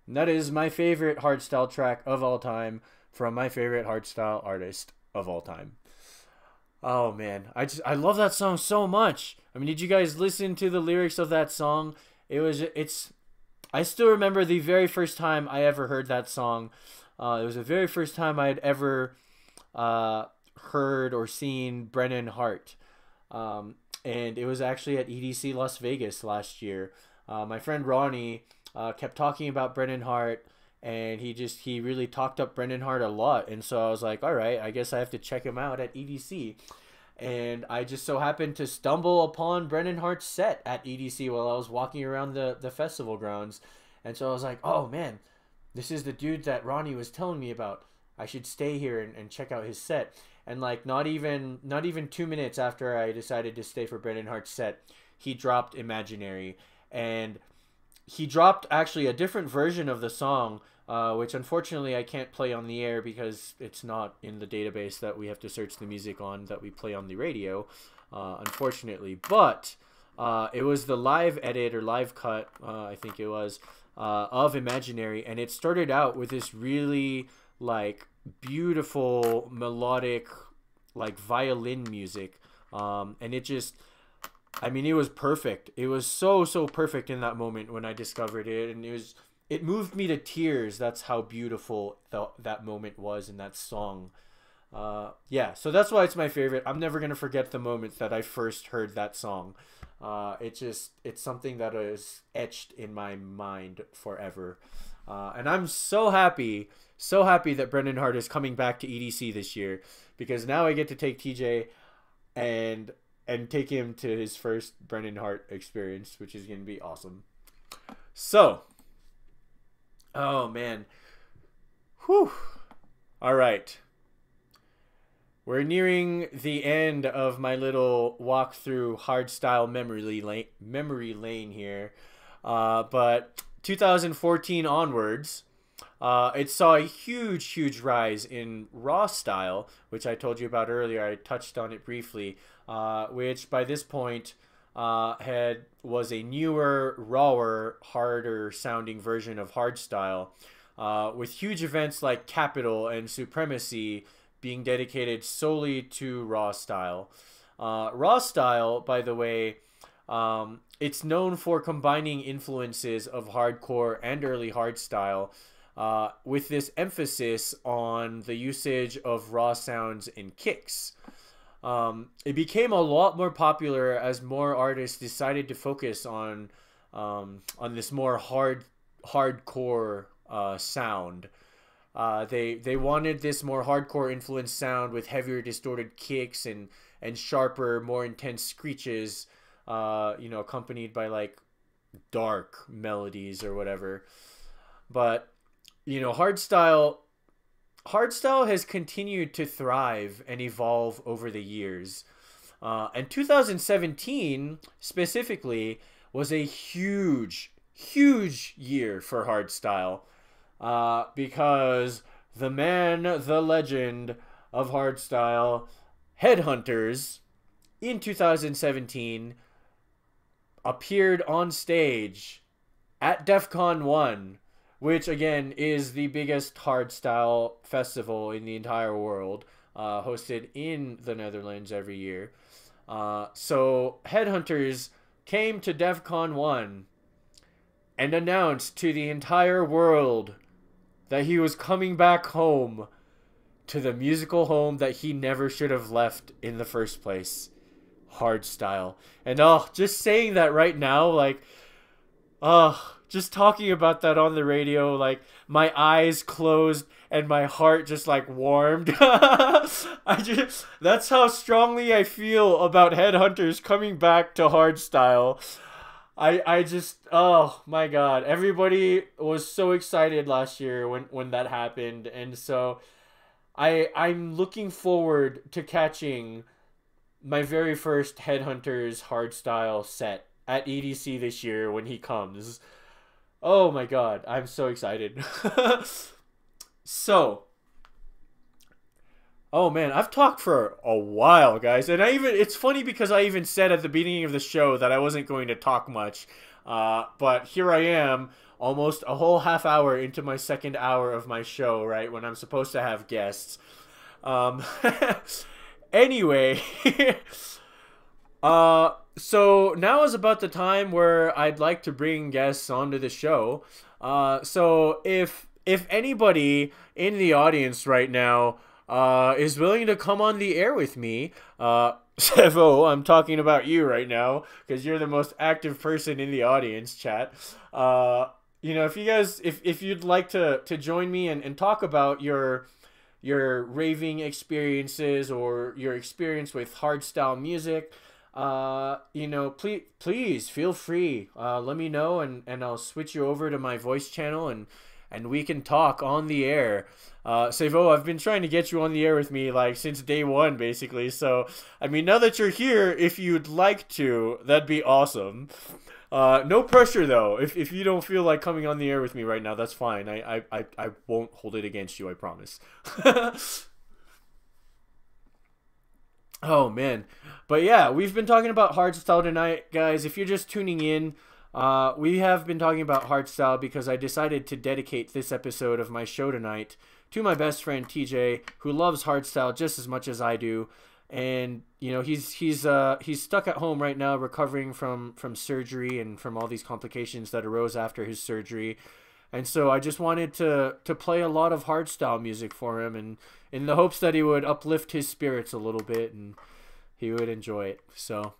And that is my favorite hardstyle track of all time from my favorite hardstyle artist of all time. Oh man, I love that song so much. I mean, did you guys listen to the lyrics of that song? It's I still remember the very first time I ever heard that song. It was the very first time I had ever heard or seen Brennan Hart. And it was actually at EDC Las Vegas last year. My friend Ronnie kept talking about Brennan Hart, and he really talked up Brennan Hart a lot. And so I was like, all right, I guess I have to check him out at EDC. And I just so happened to stumble upon Brennan Hart's set at EDC while I was walking around the festival grounds. And so I was like, oh man, this is the dude that Ronnie was telling me about. I should stay here and check out his set. And like not even 2 minutes after I decided to stay for Brennan Hart's set, he dropped Imaginary. And he dropped actually a different version of the song, which unfortunately I can't play on the air because it's not in the database that we have to search the music on that we play on the radio, unfortunately. But it was the live edit or live cut, I think it was, of Imaginary. And it started out with this really like beautiful melodic like violin music, and it just, I mean, it was perfect. It was so perfect in that moment when I discovered it, and it moved me to tears. That's how beautiful that moment was in that song. Yeah, so that's why it's my favorite. I'm never gonna forget the moment that I first heard that song. It's something that is etched in my mind forever. And I'm so happy that Brendan Hart is coming back to EDC this year, because now I get to take TJ and take him to his first Brendan Hart experience, which is going to be awesome. So, oh man. Whew. All right. We're nearing the end of my little walk through hardstyle memory lane here. But 2014 onwards, it saw a huge rise in raw style, which I told you about earlier. I touched on it briefly, which by this point was a newer, rawer, harder sounding version of hardstyle, with huge events like Capital and Supremacy being dedicated solely to raw style. Raw style, by the way, it's known for combining influences of hardcore and early hardstyle, with this emphasis on the usage of raw sounds and kicks. It became a lot more popular as more artists decided to focus on this more hardcore sound. They wanted this more hardcore influenced sound with heavier distorted kicks and sharper, more intense screeches, accompanied by like dark melodies or whatever. But hardstyle has continued to thrive and evolve over the years. And 2017 specifically was a huge year for hardstyle, because the man, the legend of hardstyle, Headhunterz, in 2017 appeared on stage at DEF CON 1, which again is the biggest hardstyle festival in the entire world, hosted in the Netherlands every year. So Headhunterz came to DEF CON 1 and announced to the entire world that he was coming back home, to the musical home that he never should have left in the first place, hardstyle. And just saying that right now, like, just talking about that on the radio, like, my eyes closed and my heart just like warmed. That's how strongly I feel about Headhunterz coming back to hardstyle. I just, oh my god, everybody was so excited last year when that happened, and so I'm looking forward to catching my very first Headhunterz hardstyle set at EDC this year when he comes. Oh my god, I'm so excited. So, Oh man, I've talked for a while, guys, and it's funny because I even said at the beginning of the show that I wasn't going to talk much, but here I am, almost a whole half hour into my second hour of my show, right when I'm supposed to have guests. Um, anyway, so now is about the time where I'd like to bring guests onto the show. So if anybody in the audience right now is willing to come on the air with me, Seveaux, I'm talking about you right now because you're the most active person in the audience chat. If you guys, if you'd like to join me and talk about your raving experiences or your experience with hardstyle music, please feel free. Let me know, and I'll switch you over to my voice channel, and we can talk on the air. Seveaux, I've been trying to get you on the air with me like since day one, basically. So, I mean, now that you're here, if you'd like to, that'd be awesome. No pressure though. If you don't feel like coming on the air with me right now, that's fine. I won't hold it against you. I promise. Oh man, but yeah, we've been talking about hardstyle tonight, guys. If you're just tuning in, we have been talking about hardstyle because I decided to dedicate this episode of my show tonight to my best friend TJ, who loves hardstyle just as much as I do, and he's stuck at home right now recovering from surgery and from all these complications that arose after his surgery. And so I just wanted to play a lot of hardstyle music for him, and in the hopes that he would uplift his spirits a little bit and he would enjoy it. So,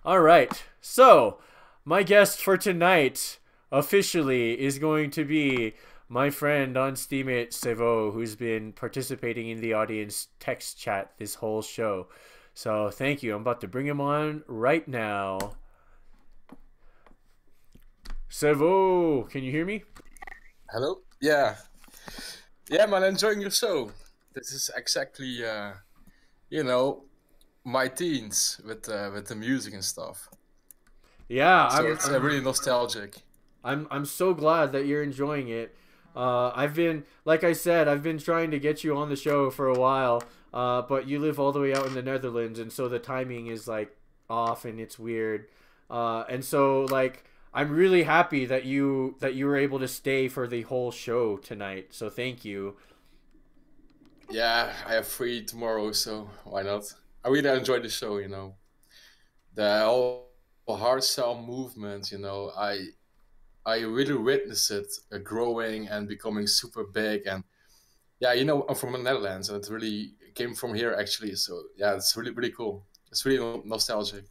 all right. So, my guest for tonight officially is going to be my friend on Steemit, Seveaux, who's been participating in the audience text chat this whole show. So, thank you. I'm about to bring him on right now. Seveaux, can you hear me? Hello? Yeah. Yeah, man, enjoying your show. This is exactly, you know, my teens with the music and stuff. Yeah, So it's really nostalgic. I'm so glad that you're enjoying it. I've been, like I said, I've been trying to get you on the show for a while, but you live all the way out in the Netherlands, and so the timing is like off and it's weird. And so like I'm really happy that you were able to stay for the whole show tonight. So thank you. Yeah, I have free tomorrow, so why not? I really enjoy the show, The whole hardstyle movement, I really witnessed it growing and becoming super big. And yeah, I'm from the Netherlands, and it really came from here actually. So yeah, it's really really cool. It's really nostalgic.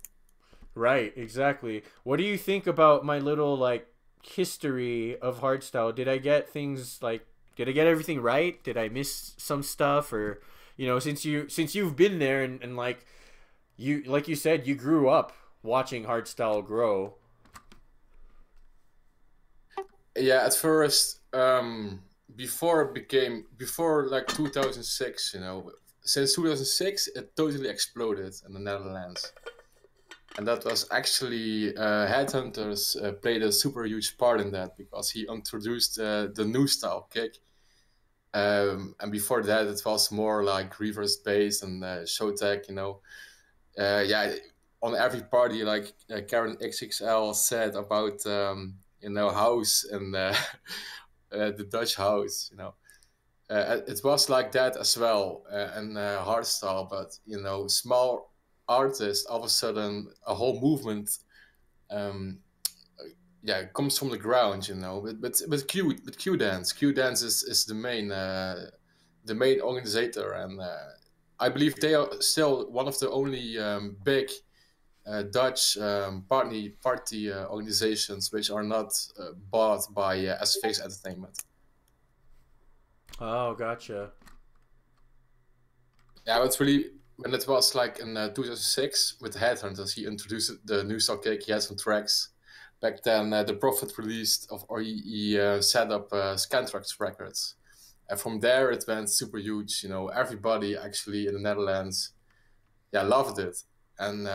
Right, exactly. What do you think about my little like history of hardstyle? Did I get everything right? Did I miss some stuff? Or since you've been there, and like you said, you grew up watching hardstyle grow. Yeah, at first, before like 2006, since 2006 it totally exploded in the Netherlands, and that was actually Headhunters played a super huge part in that because he introduced the new style kick. And before that, it was more like reverse bass and show tech, yeah, on every party, like Karen XXL said about house and the Dutch house, it was like that as well, and hardstyle. But small artists, all of a sudden, a whole movement, um, yeah, comes from the ground, But Q dance is the main organizer, and I believe they are still one of the only big Dutch party organizations which are not bought by SFX Entertainment. Oh, gotcha. Yeah, it's really when it was like in 2006 with Headhunters, he introduced the new stock cake. He had some tracks. Back then, the Prophet released or he set up Scantrax Records, and from there it went super huge. Everybody actually in the Netherlands, yeah, loved it, and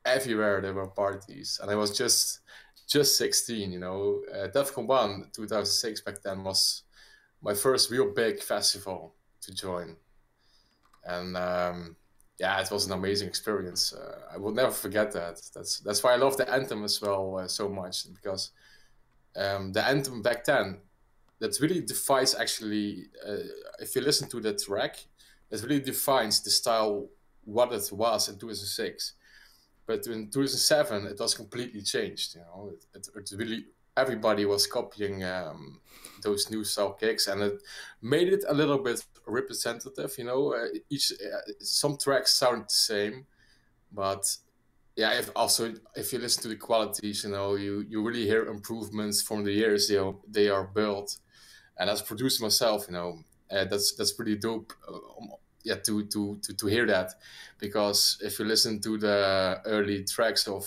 everywhere there were parties, and I was just 16. DEFCON 1 2006 back then was my first real big festival to join. and yeah, it was an amazing experience. I will never forget that. That's why I love the anthem as well so much, because the anthem back then, that really defines actually. If you listen to the track, it really defines the style what it was in 2006. But in 2007, it was completely changed. You know, it really everybody was copying those new style kicks, and it made it a little bit representative. You know, each some tracks sound the same, but yeah, if you listen to the qualities, you know, you really hear improvements from the years they are built. And as a producer myself, you know, that's pretty dope. Yeah, to hear that, because if you listen to the early tracks of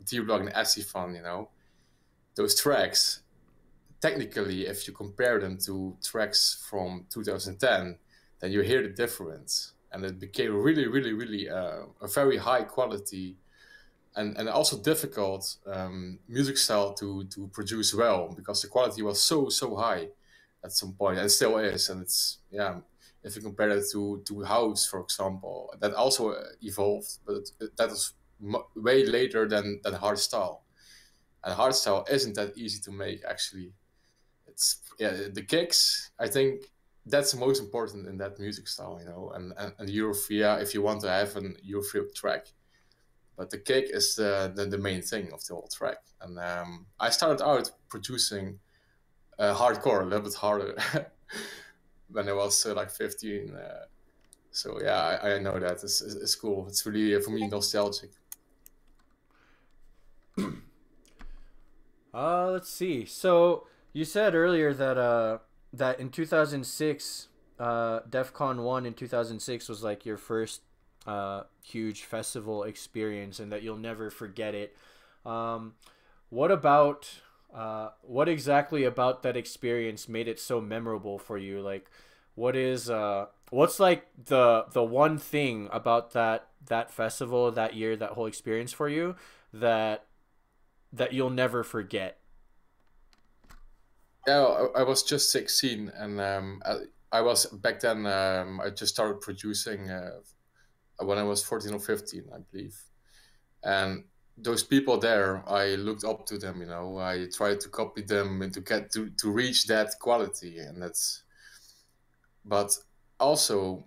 D-Block and Asifan, you know, those tracks, technically, if you compare them to tracks from 2010, then you hear the difference, and it became really, really, really a very high quality and also difficult music style to produce well, because the quality was so high at some point, and still is. And it's, yeah, if you compare it to house, for example, that also evolved, but that was way later than hardstyle. And hardstyle isn't that easy to make, actually. It's, yeah, the kicks, I think that's the most important in that music style, you know. And Euphria, if you want to have an Euphria track, but the kick is the main thing of the whole track. And I started out producing hardcore, a little bit harder, when I was like 15. So yeah, I know that it's cool. It's really for me nostalgic. Let's see. So you said earlier that in 2006, DEF CON 1 in 2006 was like your first huge festival experience, and that you'll never forget it. What about what exactly about that experience made it so memorable for you? Like, what's like the one thing about that festival, that year, that whole experience for you that you'll never forget? Yeah, I was just 16, and I was back then. I just started producing when I was 14 or 15, I believe. And those people there, I looked up to them. You know, I tried to copy them and to get to reach that quality, and that's. But also,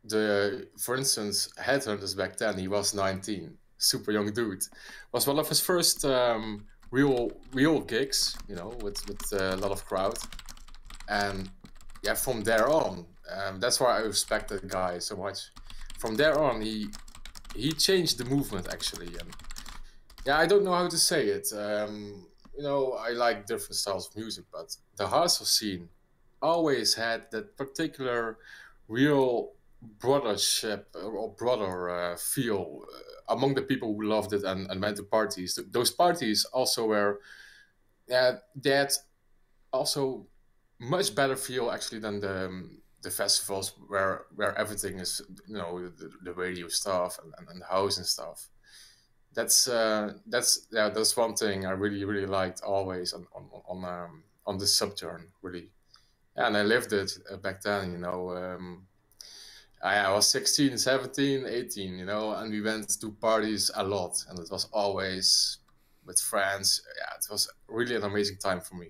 for instance, Headhunterz back then, he was 19, super young dude. Was one of his first real gigs, you know, with a lot of crowd. And yeah, from there on, that's why I respect that guy so much. From there on, he changed the movement, actually. And yeah, I don't know how to say it. You know, I like different styles of music, but the hardstyle scene always had that particular real brothership or brother feel among the people who loved it and went to parties. Those parties also were, yeah, that also much better feel actually than the festivals where everything is, you know, the radio stuff and house and stuff. That's yeah, that's one thing I really liked always on this subgenre, really. Yeah, and I lived it back then, you know. I was 16, 17, 18, you know, and we went to parties a lot, and it was always with friends. Yeah, it was really an amazing time for me.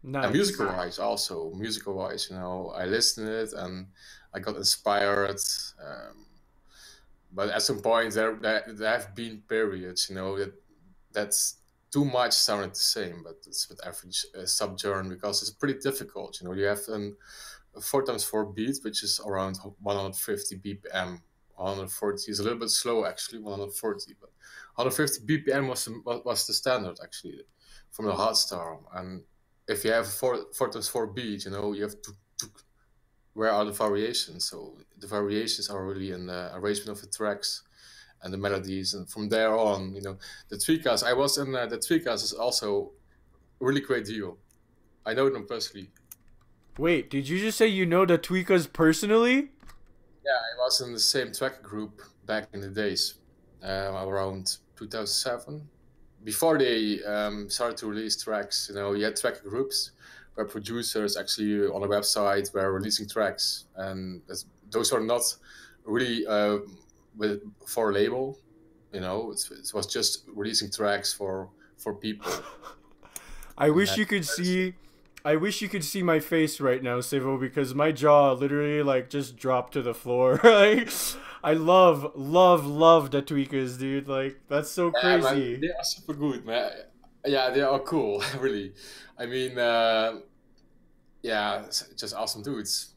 And Nice. musical wise, you know, I listened it and I got inspired. Um, but at some point, there have been periods, you know, that's too much sounded the same, but it's with every subgenre, because it's pretty difficult. You know, you have a 4x4 beat, which is around 150 BPM. 140 is a little bit slow, actually, 140, but 150 BPM was the standard, actually, from the hardstyle. And if you have a 4x4 beat, you know, you have to where are the variations? So the variations are really in the arrangement of the tracks and the melodies, and from there on, you know, the Tweakers. I was in the Tweakers is also a really great duo. I know them personally. Wait, did you just say you know the Tweakers personally? Yeah, I was in the same track group back in the days, around 2007. Before they started to release tracks, you know, you had track groups where producers actually on a website were releasing tracks, and those are not really for a label. It was just releasing tracks for people. I wish you could see. I wish you could see my face right now, Seveaux, because my jaw literally like just dropped to the floor. Like, I love the tweakers, dude. Like, that's so Yeah, man, crazy. they are super good, man. Yeah, they are cool, really. I mean, yeah, just awesome dudes.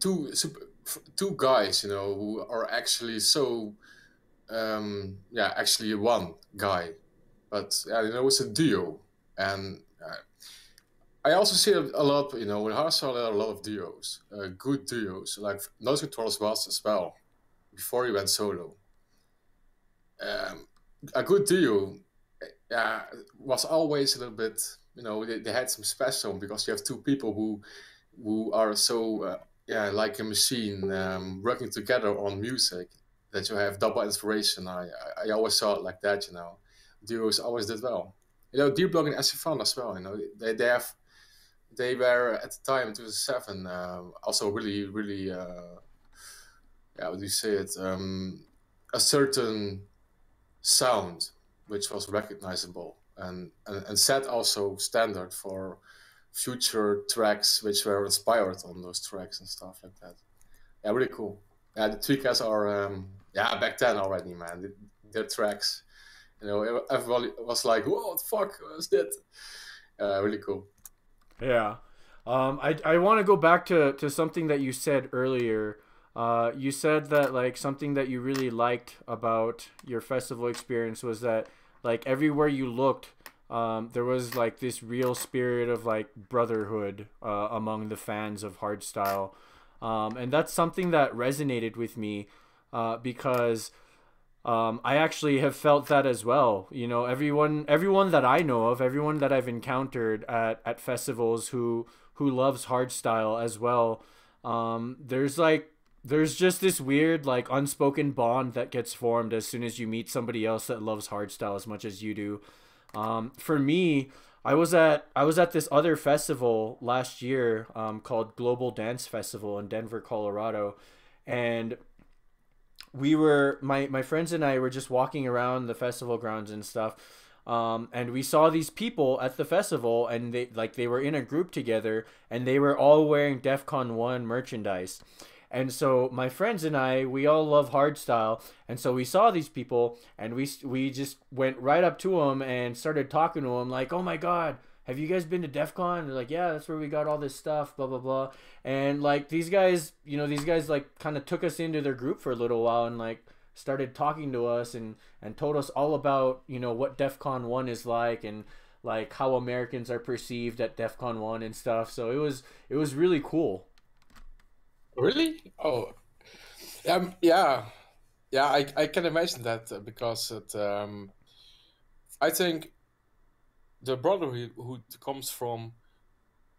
Two super, two guys, who are actually so, yeah, actually one guy, but yeah, it's a duo, and I also see a lot, in hardstyle there are a lot of duos, good duos, like Nose Controls was as well before he went solo. Um, a good duo, yeah, was always a little bit, they had some special because you have two people who are so, yeah, like a machine, working together on music, that you have double inspiration. I always saw it like that. Duos always did well. Deep Blog and Esifan as well. They were at the time in 2007, also really really, yeah, what do you say it, a certain sound which was recognizable, and set also standard for future tracks which were inspired on those tracks and stuff like that. Yeah, really cool. Yeah, the Tweakers are, yeah, back then already, man. Their tracks, everybody was like, "What the fuck was that?" Really cool. Yeah. I want to go back to something that you said earlier. You said that like something that you really liked about your festival experience was that like everywhere you looked, there was like this real spirit of like brotherhood among the fans of hardstyle, and that's something that resonated with me because I actually have felt that as well. Everyone that I know of, everyone that I've encountered at festivals who loves hardstyle as well. There's just this weird like unspoken bond that gets formed as soon as you meet somebody else that loves hardstyle as much as you do. For me, I was at this other festival last year called Global Dance Festival in Denver, Colorado, and my friends and I were just walking around the festival grounds and stuff, and we saw these people at the festival, and they were in a group together, and they were all wearing DEFCON 1 merchandise. And so my friends and I, we all love hardstyle, and so we saw these people, and we just went right up to them and started talking to them like, "Oh my God, have you guys been to DEF CON?" They're like, "Yeah, that's where we got all this stuff, blah blah blah." And like these guys like kind of took us into their group for a little while and like started talking to us and told us all about what DEF CON 1 is like, and like how Americans are perceived at DEF CON 1 and stuff. So it was really cool. Really? Oh, yeah, yeah. I can imagine that, because I think the brotherhood comes from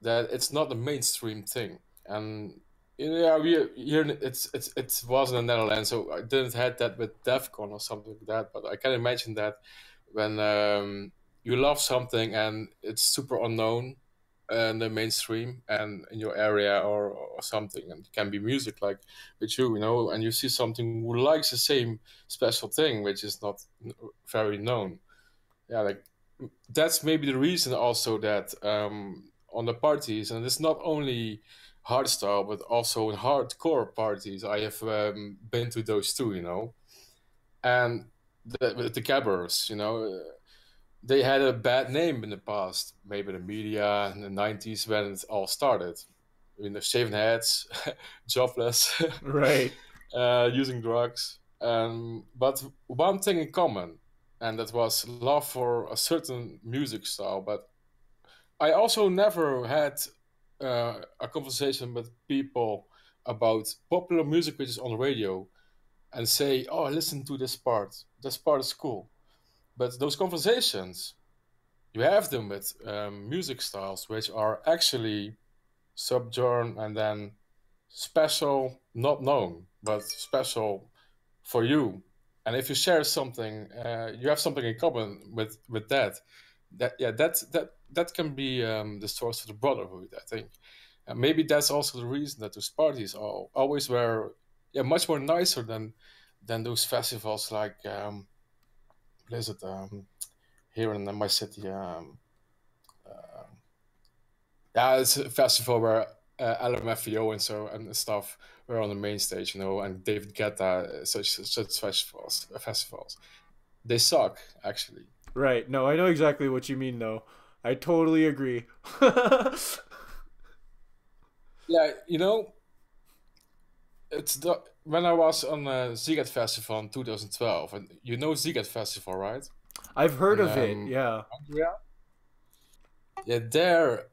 that it's not a mainstream thing, and yeah, we here it was in the Netherlands, so I didn't had that with DefCon or something like that. But I can imagine that when, you love something and it's super unknown in the mainstream and in your area, or something, and it can be music like with you, and you see something who likes the same special thing which is not very known. Yeah, like that's maybe the reason also that, on the parties, and it's not only hardstyle but also in hardcore parties, I have, been to those too, and with the cabbers, they had a bad name in the past, maybe the media in the 90s when it all started. Shaving heads, jobless, Right. using drugs. But one thing in common, and that was love for a certain music style. But I also never had, a conversation with people about popular music which is on the radio, and say, "Oh, listen to this part. This part is cool." But those conversations, you have them with, music styles which are actually subgenre, and then special, not known, but special for you. And if you share something, you have something in common with that. That, yeah, that can be, the source of the brotherhood, I think. And maybe that's also the reason that those parties are always were, yeah, much more nicer than those festivals like what is it, here in my city. Uh, yeah, it's a festival where LMFAO and so and stuff were on the main stage, and David Guetta, such festivals. They suck, actually. Right. No, I know exactly what you mean, though. I totally agree. Yeah, it's the when I was on a Ziget Festival in 2012, and Ziget Festival, right? I've heard And of it. Yeah. Hungary. Yeah, there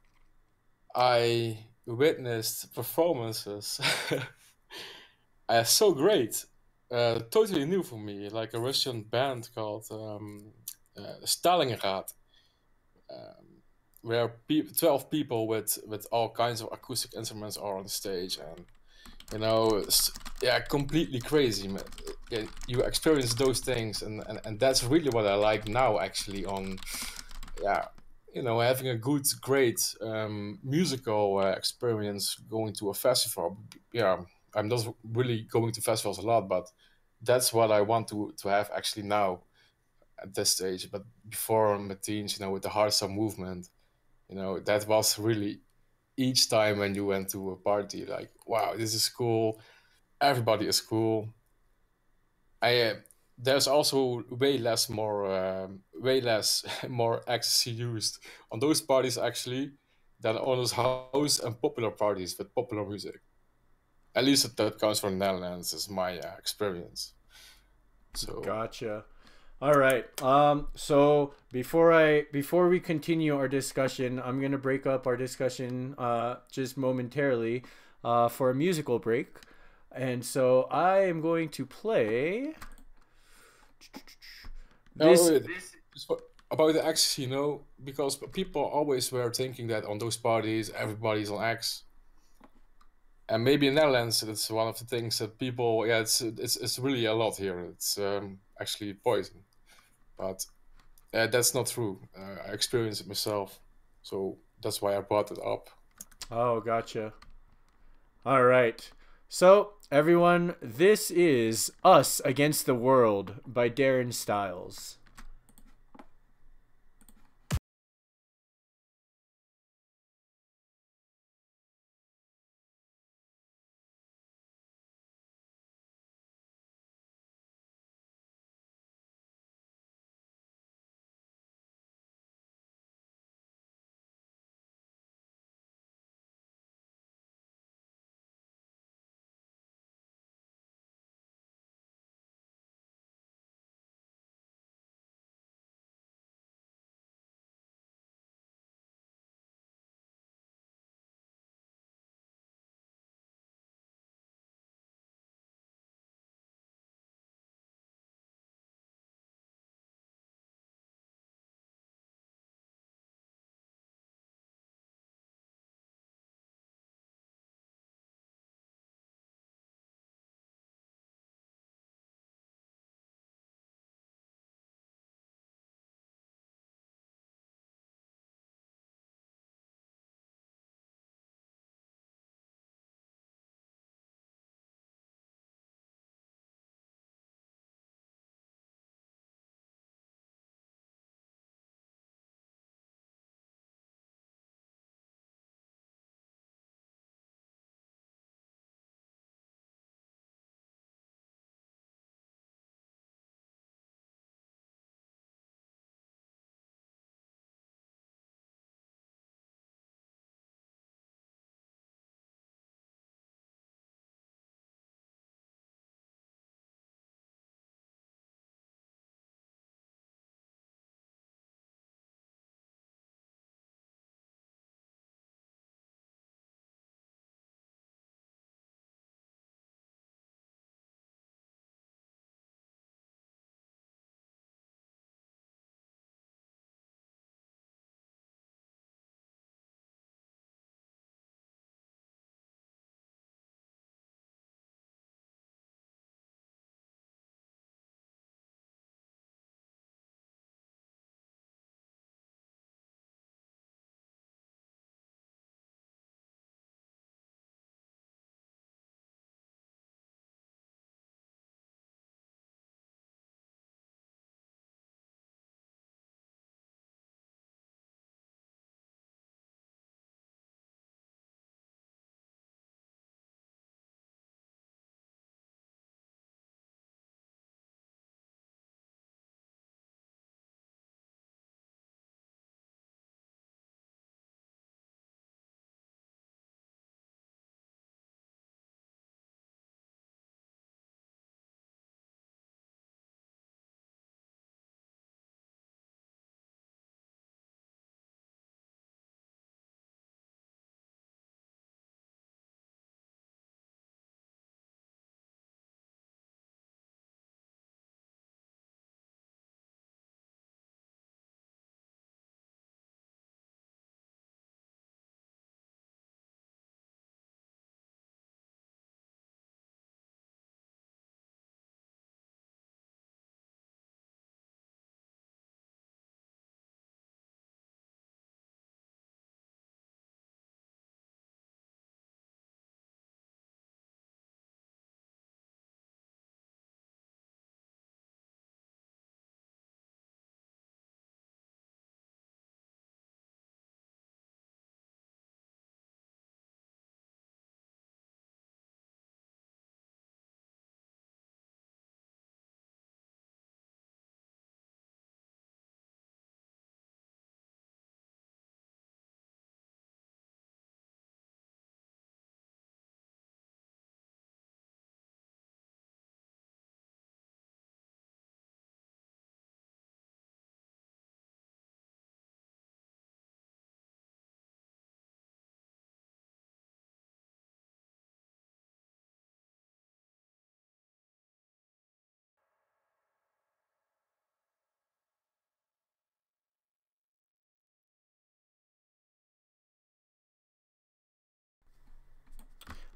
I witnessed performances. So great, totally new for me, like a Russian band called Stalingrad, um, where 12 people with all kinds of acoustic instruments are on stage, and yeah, completely crazy. Yeah, you experience those things, and that's really what I like now, actually. On Yeah, having a great musical experience going to a festival. Yeah, I'm not really going to festivals a lot, but that's what I want to have actually now at this stage. But before in my teens, with the hardstyle movement, that was really each time when you went to a party, like, wow, this is cool. Everybody is cool. I There's also way less more ecstasy used on those parties, actually, than on those house and popular parties with popular music. At least that comes from the Netherlands, is my experience. So Gotcha. All right. So before we continue our discussion, I'm gonna break up our discussion just momentarily for a musical break, and so I am going to play oh, this. about the ecstasy, because people always were thinking that on those parties everybody's on X. And maybe in Netherlands, that's one of the things that people, yeah, it's really a lot here. It's actually poison, but that's not true. I experienced it myself, so that's why I brought it up. Oh, gotcha. All right. So everyone, this is "Us Against the World" by Darren Styles.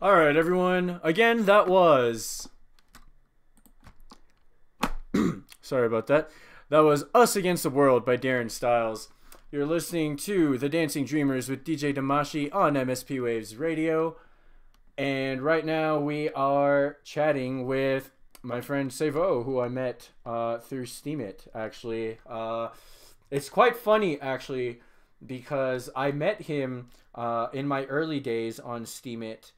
All right, everyone. Again, that was. Sorry about that. That was Us Against the World by Darren Styles. You're listening to The Dancing Dreamers with DJ Damashii on MSP Waves Radio. And right now we are chatting with my friend Seveaux, who I met through Steemit, actually. It's quite funny, actually, because I met him in my early days on Steemit.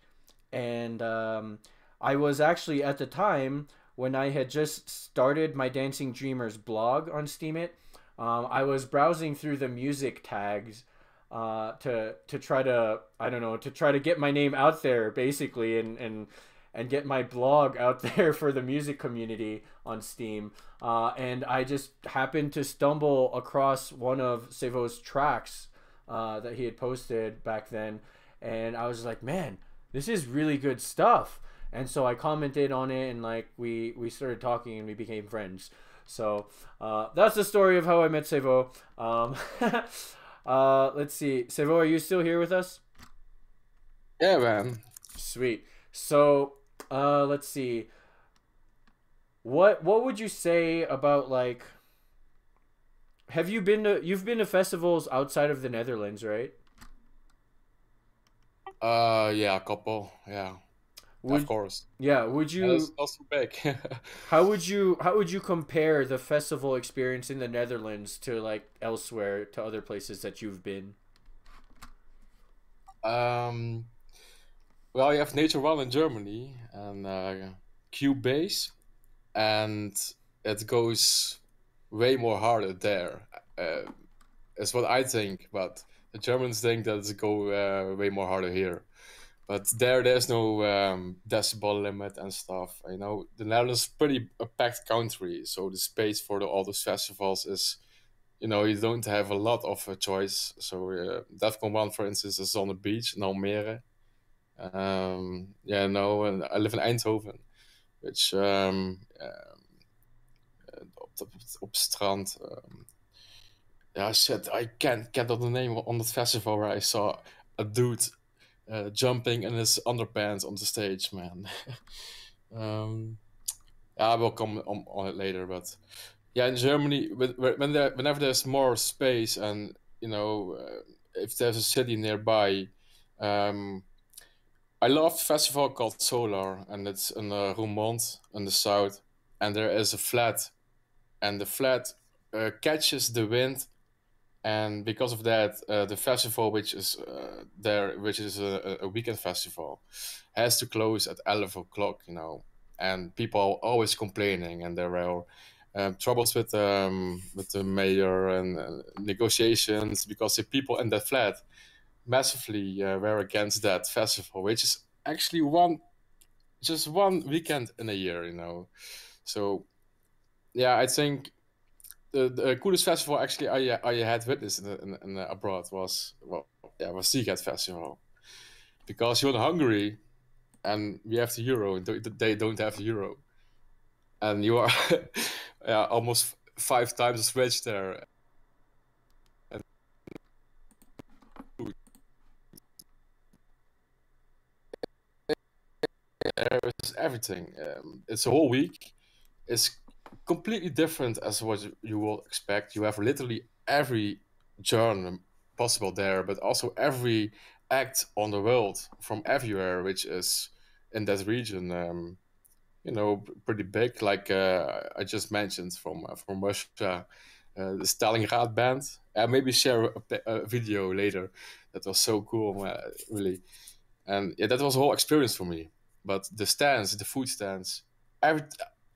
And I was actually at the time when I had just started my Dancing Dreamers blog on Steemit. I was browsing through the music tags to try to, I don't know, to try to get my name out there, basically, and get my blog out there for the music community on Steam. And I just happened to stumble across one of Seveaux's tracks that he had posted back then, and I was like, man, this is really good stuff. And so I commented on it, and like we started talking, and we became friends. So that's the story of how I met Seveaux. Let's see, Seveaux, are you still here with us? Yeah, man. Sweet. So let's see. What would you say about, like, you've been to festivals outside of the Netherlands, right? Yeah, a couple. Yeah, of course. Yeah, would That's you not so big. how would you compare the festival experience in the Netherlands to, like, elsewhere, to other places that you've been? um, well, you have Nature One in Germany and Cubase, and it goes way more harder there. Uh, is what I think, but the Germans think that it go way more harder here. But there's no decibel limit and stuff. You know, the Netherlands is pretty a packed country, so the space for all those festivals is, you know, you don't have a lot of a choice. So Defcon One, for instance, is on the beach in Almere. Yeah, no, and I live in Eindhoven, which op strand. Yeah, shit, I can't get on the name on that festival where I saw a dude jumping in his underpants on the stage, man. um, yeah, I will come on it later, but yeah, in Germany, whenever there's more space and, you know, if there's a city nearby, um, I love a festival called Solar, and it's in Roermond in the south, and there is a flat, and the flat catches the wind, and because of that, the festival, which is there, which is a weekend festival, has to close at 11 o'clock. You know, and people are always complaining, and there are troubles with the mayor and negotiations because the people in that flat massively were against that festival, which is actually just one weekend in a year. You know, so yeah, I think the coolest festival actually I had witnessed in abroad was, well, yeah, was Seagat Festival, because you're in Hungary and we have the euro and they don't have the euro, and you are yeah, almost 5 times as rich there, and there is everything. It's a whole week. It's completely different as what you will expect. You have literally every genre possible there, but also every act on the world from everywhere, which is in that region. You know, pretty big. Like I just mentioned from Russia, the Stalingrad band. Maybe share a video later. That was so cool, really. And yeah, that was a whole experience for me. But the stands, the food stands, every,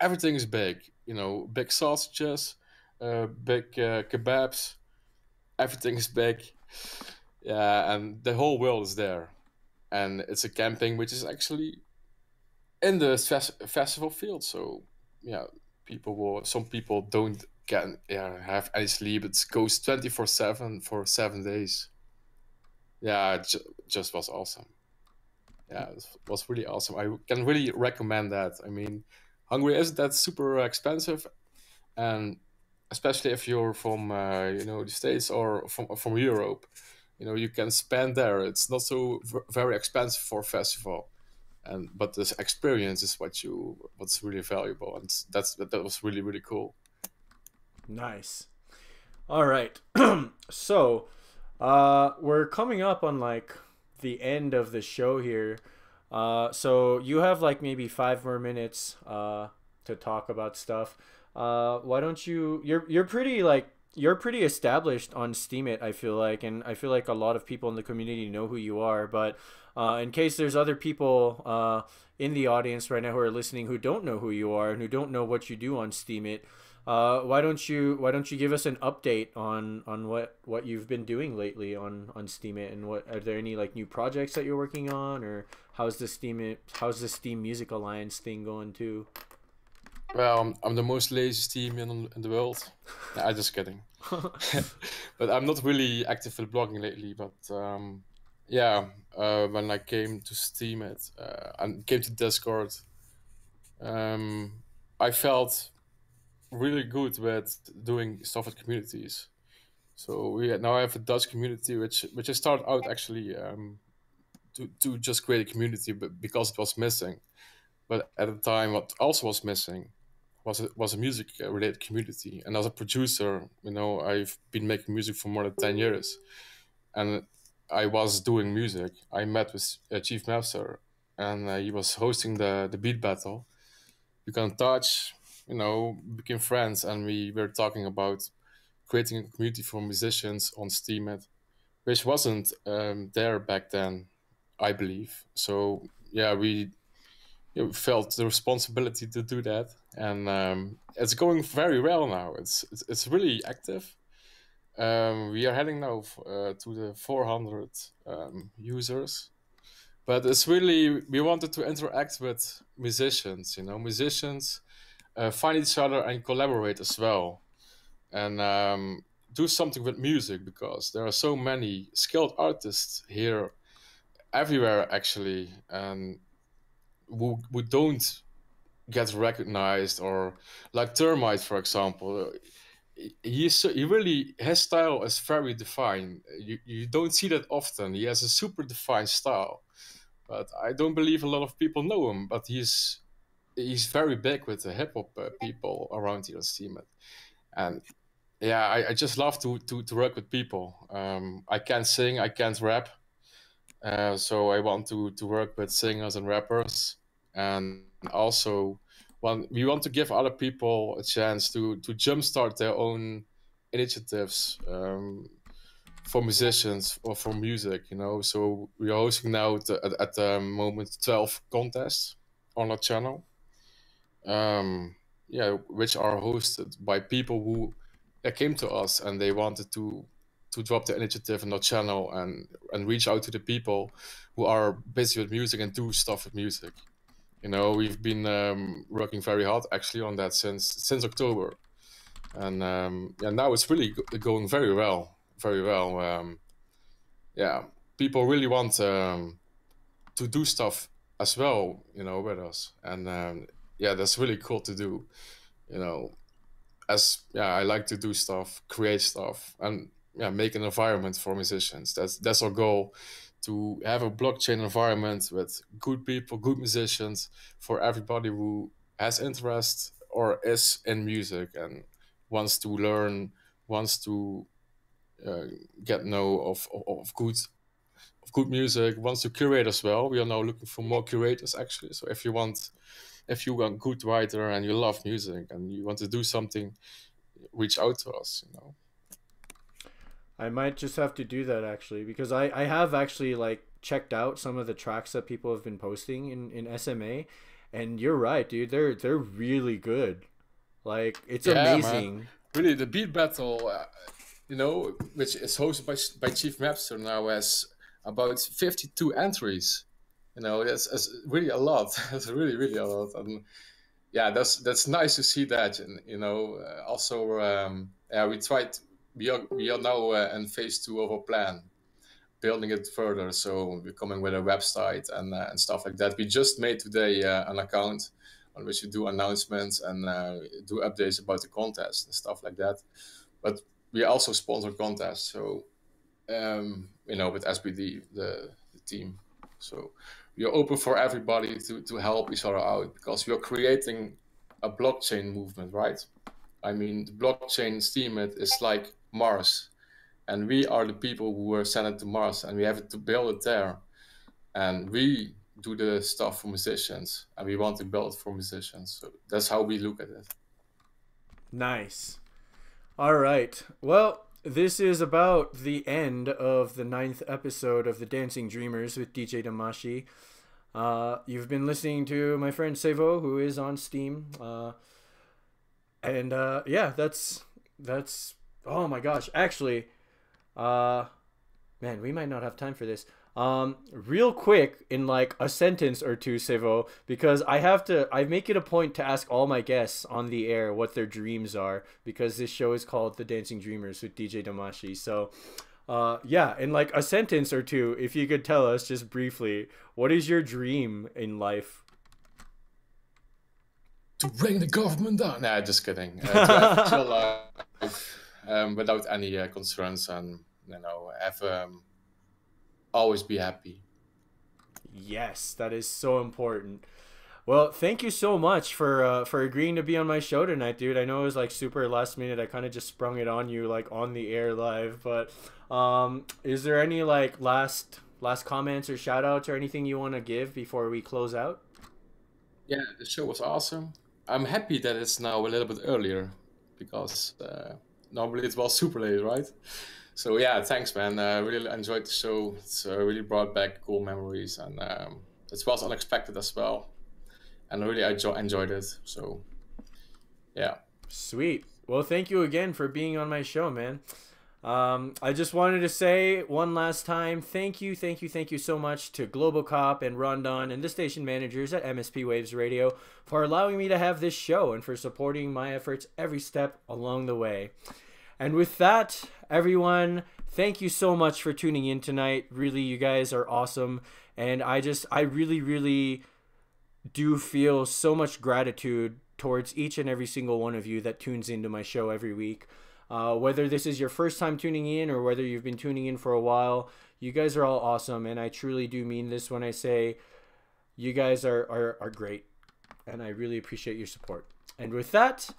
everything is big. You know, big sausages, big kebabs. Everything is big. Yeah, and the whole world is there. And it's a camping which is actually in the festival field. So yeah, some people don't can yeah have any sleep. It goes 24/7 for 7 days. Yeah, just was awesome. Yeah, it was really awesome. I can really recommend that. I mean, Hungary isn't that super expensive, and especially if you're from you know, the States or from Europe, you know, you can spend there. It's not so very expensive for a festival. but this experience is what's really valuable, and that was really really cool. Nice. All right. So, we're coming up on like the end of the show here. So you have like maybe 5 more minutes to talk about stuff. Why don't you? You're pretty like you're pretty established on Steemit, I feel like, and I feel like a lot of people in the community know who you are. But in case there's other people in the audience right now who are listening who don't know who you are and who don't know what you do on Steemit, why don't you give us an update on what you've been doing lately on Steemit, and what are there any like new projects that you're working on, or how's the Steam Music Alliance thing going too? Well, I'm the most lazy team in the world. Nah, I'm just kidding. But I'm not really active in blogging lately. But yeah, when I came to Steam and came to Discord, um, I felt really good with doing stuff with communities. So now I have a Dutch community, which I started out actually to just create a community, but because it was missing. But at the time, what also was missing was a music related community. And as a producer, I've been making music for more than 10 years, and I was doing music. I met with Chief Master, and he was hosting the beat battle. We got in touch, became friends, and we were talking about creating a community for musicians on Steemit, which wasn't there back then, I believe. So yeah, we felt the responsibility to do that, and it's going very well now. It's really active. We are heading now to the 400 users, but it's really we wanted to interact with musicians. Musicians find each other and collaborate as well, and do something with music, because there are so many skilled artists here everywhere actually, and who don't get recognized, or like Termite, for example. He really, his style is very defined. You don't see that often. He has a super defined style, but I don't believe a lot of people know him. But he's very big with the hip hop people around here in Steemit, and yeah, I just love to work with people. I can't sing, I can't rap, so I want to work with singers and rappers, and also we want to give other people a chance to jumpstart their own initiatives, for musicians or for music. So we are hosting now at the moment 12 contests on our channel, yeah, which are hosted by people who came to us and they wanted to drop the initiative in our channel and reach out to the people who are busy with music and do stuff with music. We've been working very hard actually on that since October, and yeah, now it's really going very well, very well. Yeah, people really want to do stuff as well, with us, and yeah, that's really cool to do. You know, as yeah, I like to do stuff, create stuff, and yeah, make an environment for musicians. That's our goal, to have a blockchain environment with good people, good musicians, for everybody who has interest or is in music and wants to learn, wants to uh, get know of good music, wants to curate as well. We are now looking for more curators actually. So if you are a good writer and you love music and you want to do something, reach out to us. I might just have to do that actually, because I have actually like checked out some of the tracks that people have been posting in SMA, and you're right, dude. They're really good. Like it's Yeah, man. amazing. Really, the beat battle, which is hosted by Chief Mapster, now has about 52 entries. That's really a lot. That's really, really a lot. And yeah, that's nice to see that. And also, yeah, we are now in phase 2 of our plan, building it further. So we're coming with a website and stuff like that. We just made today an account on which we do announcements and do updates about the contest and stuff like that. But we also sponsor contests. So with SBD, the team. So we are open for everybody to help each other out, because we are creating a blockchain movement, right? I mean, the blockchain steemit is like Mars, and we are the people who were sent to Mars, and we have to build it there. And we do the stuff for musicians, and we want to build for musicians. So that's how we look at it. Nice. All right. Well, this is about the end of the 9th episode of the Dancing Dreamers with DJ Damashii. You've been listening to my friend Seveaux, who is on Steam. Yeah, that's oh my gosh. Actually, man, we might not have time for this. Real quick, in like a sentence or two, Seveaux, because I make it a point to ask all my guests on the air what their dreams are, because this show is called The Dancing Dreamers with DJ Damashii. So, yeah, in like a sentence or two, if you could tell us just briefly, what is your dream in life? To bring the government down. Nah, just kidding. To have a chill life, without any concerns, and have always be happy. Yes, that is so important. Well, thank you so much for agreeing to be on my show tonight, dude. I know it was like super last minute. I kind of just sprung it on you like on the air live, but is there any like last comments or shout outs or anything you want to give before we close out? Yeah, the show was awesome. I'm happy that it's now a little bit earlier, because normally it was super late, right? So yeah, thanks, man. I really enjoyed the show. It's really brought back cool memories, and it was unexpected as well. And I really enjoyed it. So yeah. Sweet. Well, thank you again for being on my show, man. I just wanted to say one last time, thank you so much to Global Cop and Rondon and the station managers at MSP Waves Radio for allowing me to have this show and for supporting my efforts every step along the way. And with that, everyone, thank you so much for tuning in tonight. Really, you guys are awesome. And I really, really do feel so much gratitude towards each and every single one of you that tunes into my show every week. Whether this is your first time tuning in or whether you've been tuning in for a while, you guys are all awesome. And I truly do mean this when I say you guys are great. And I really appreciate your support. And with that,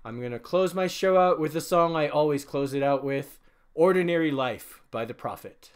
I'm going to close my show out with the song I always close it out with, Ordinary Life by The Prophet.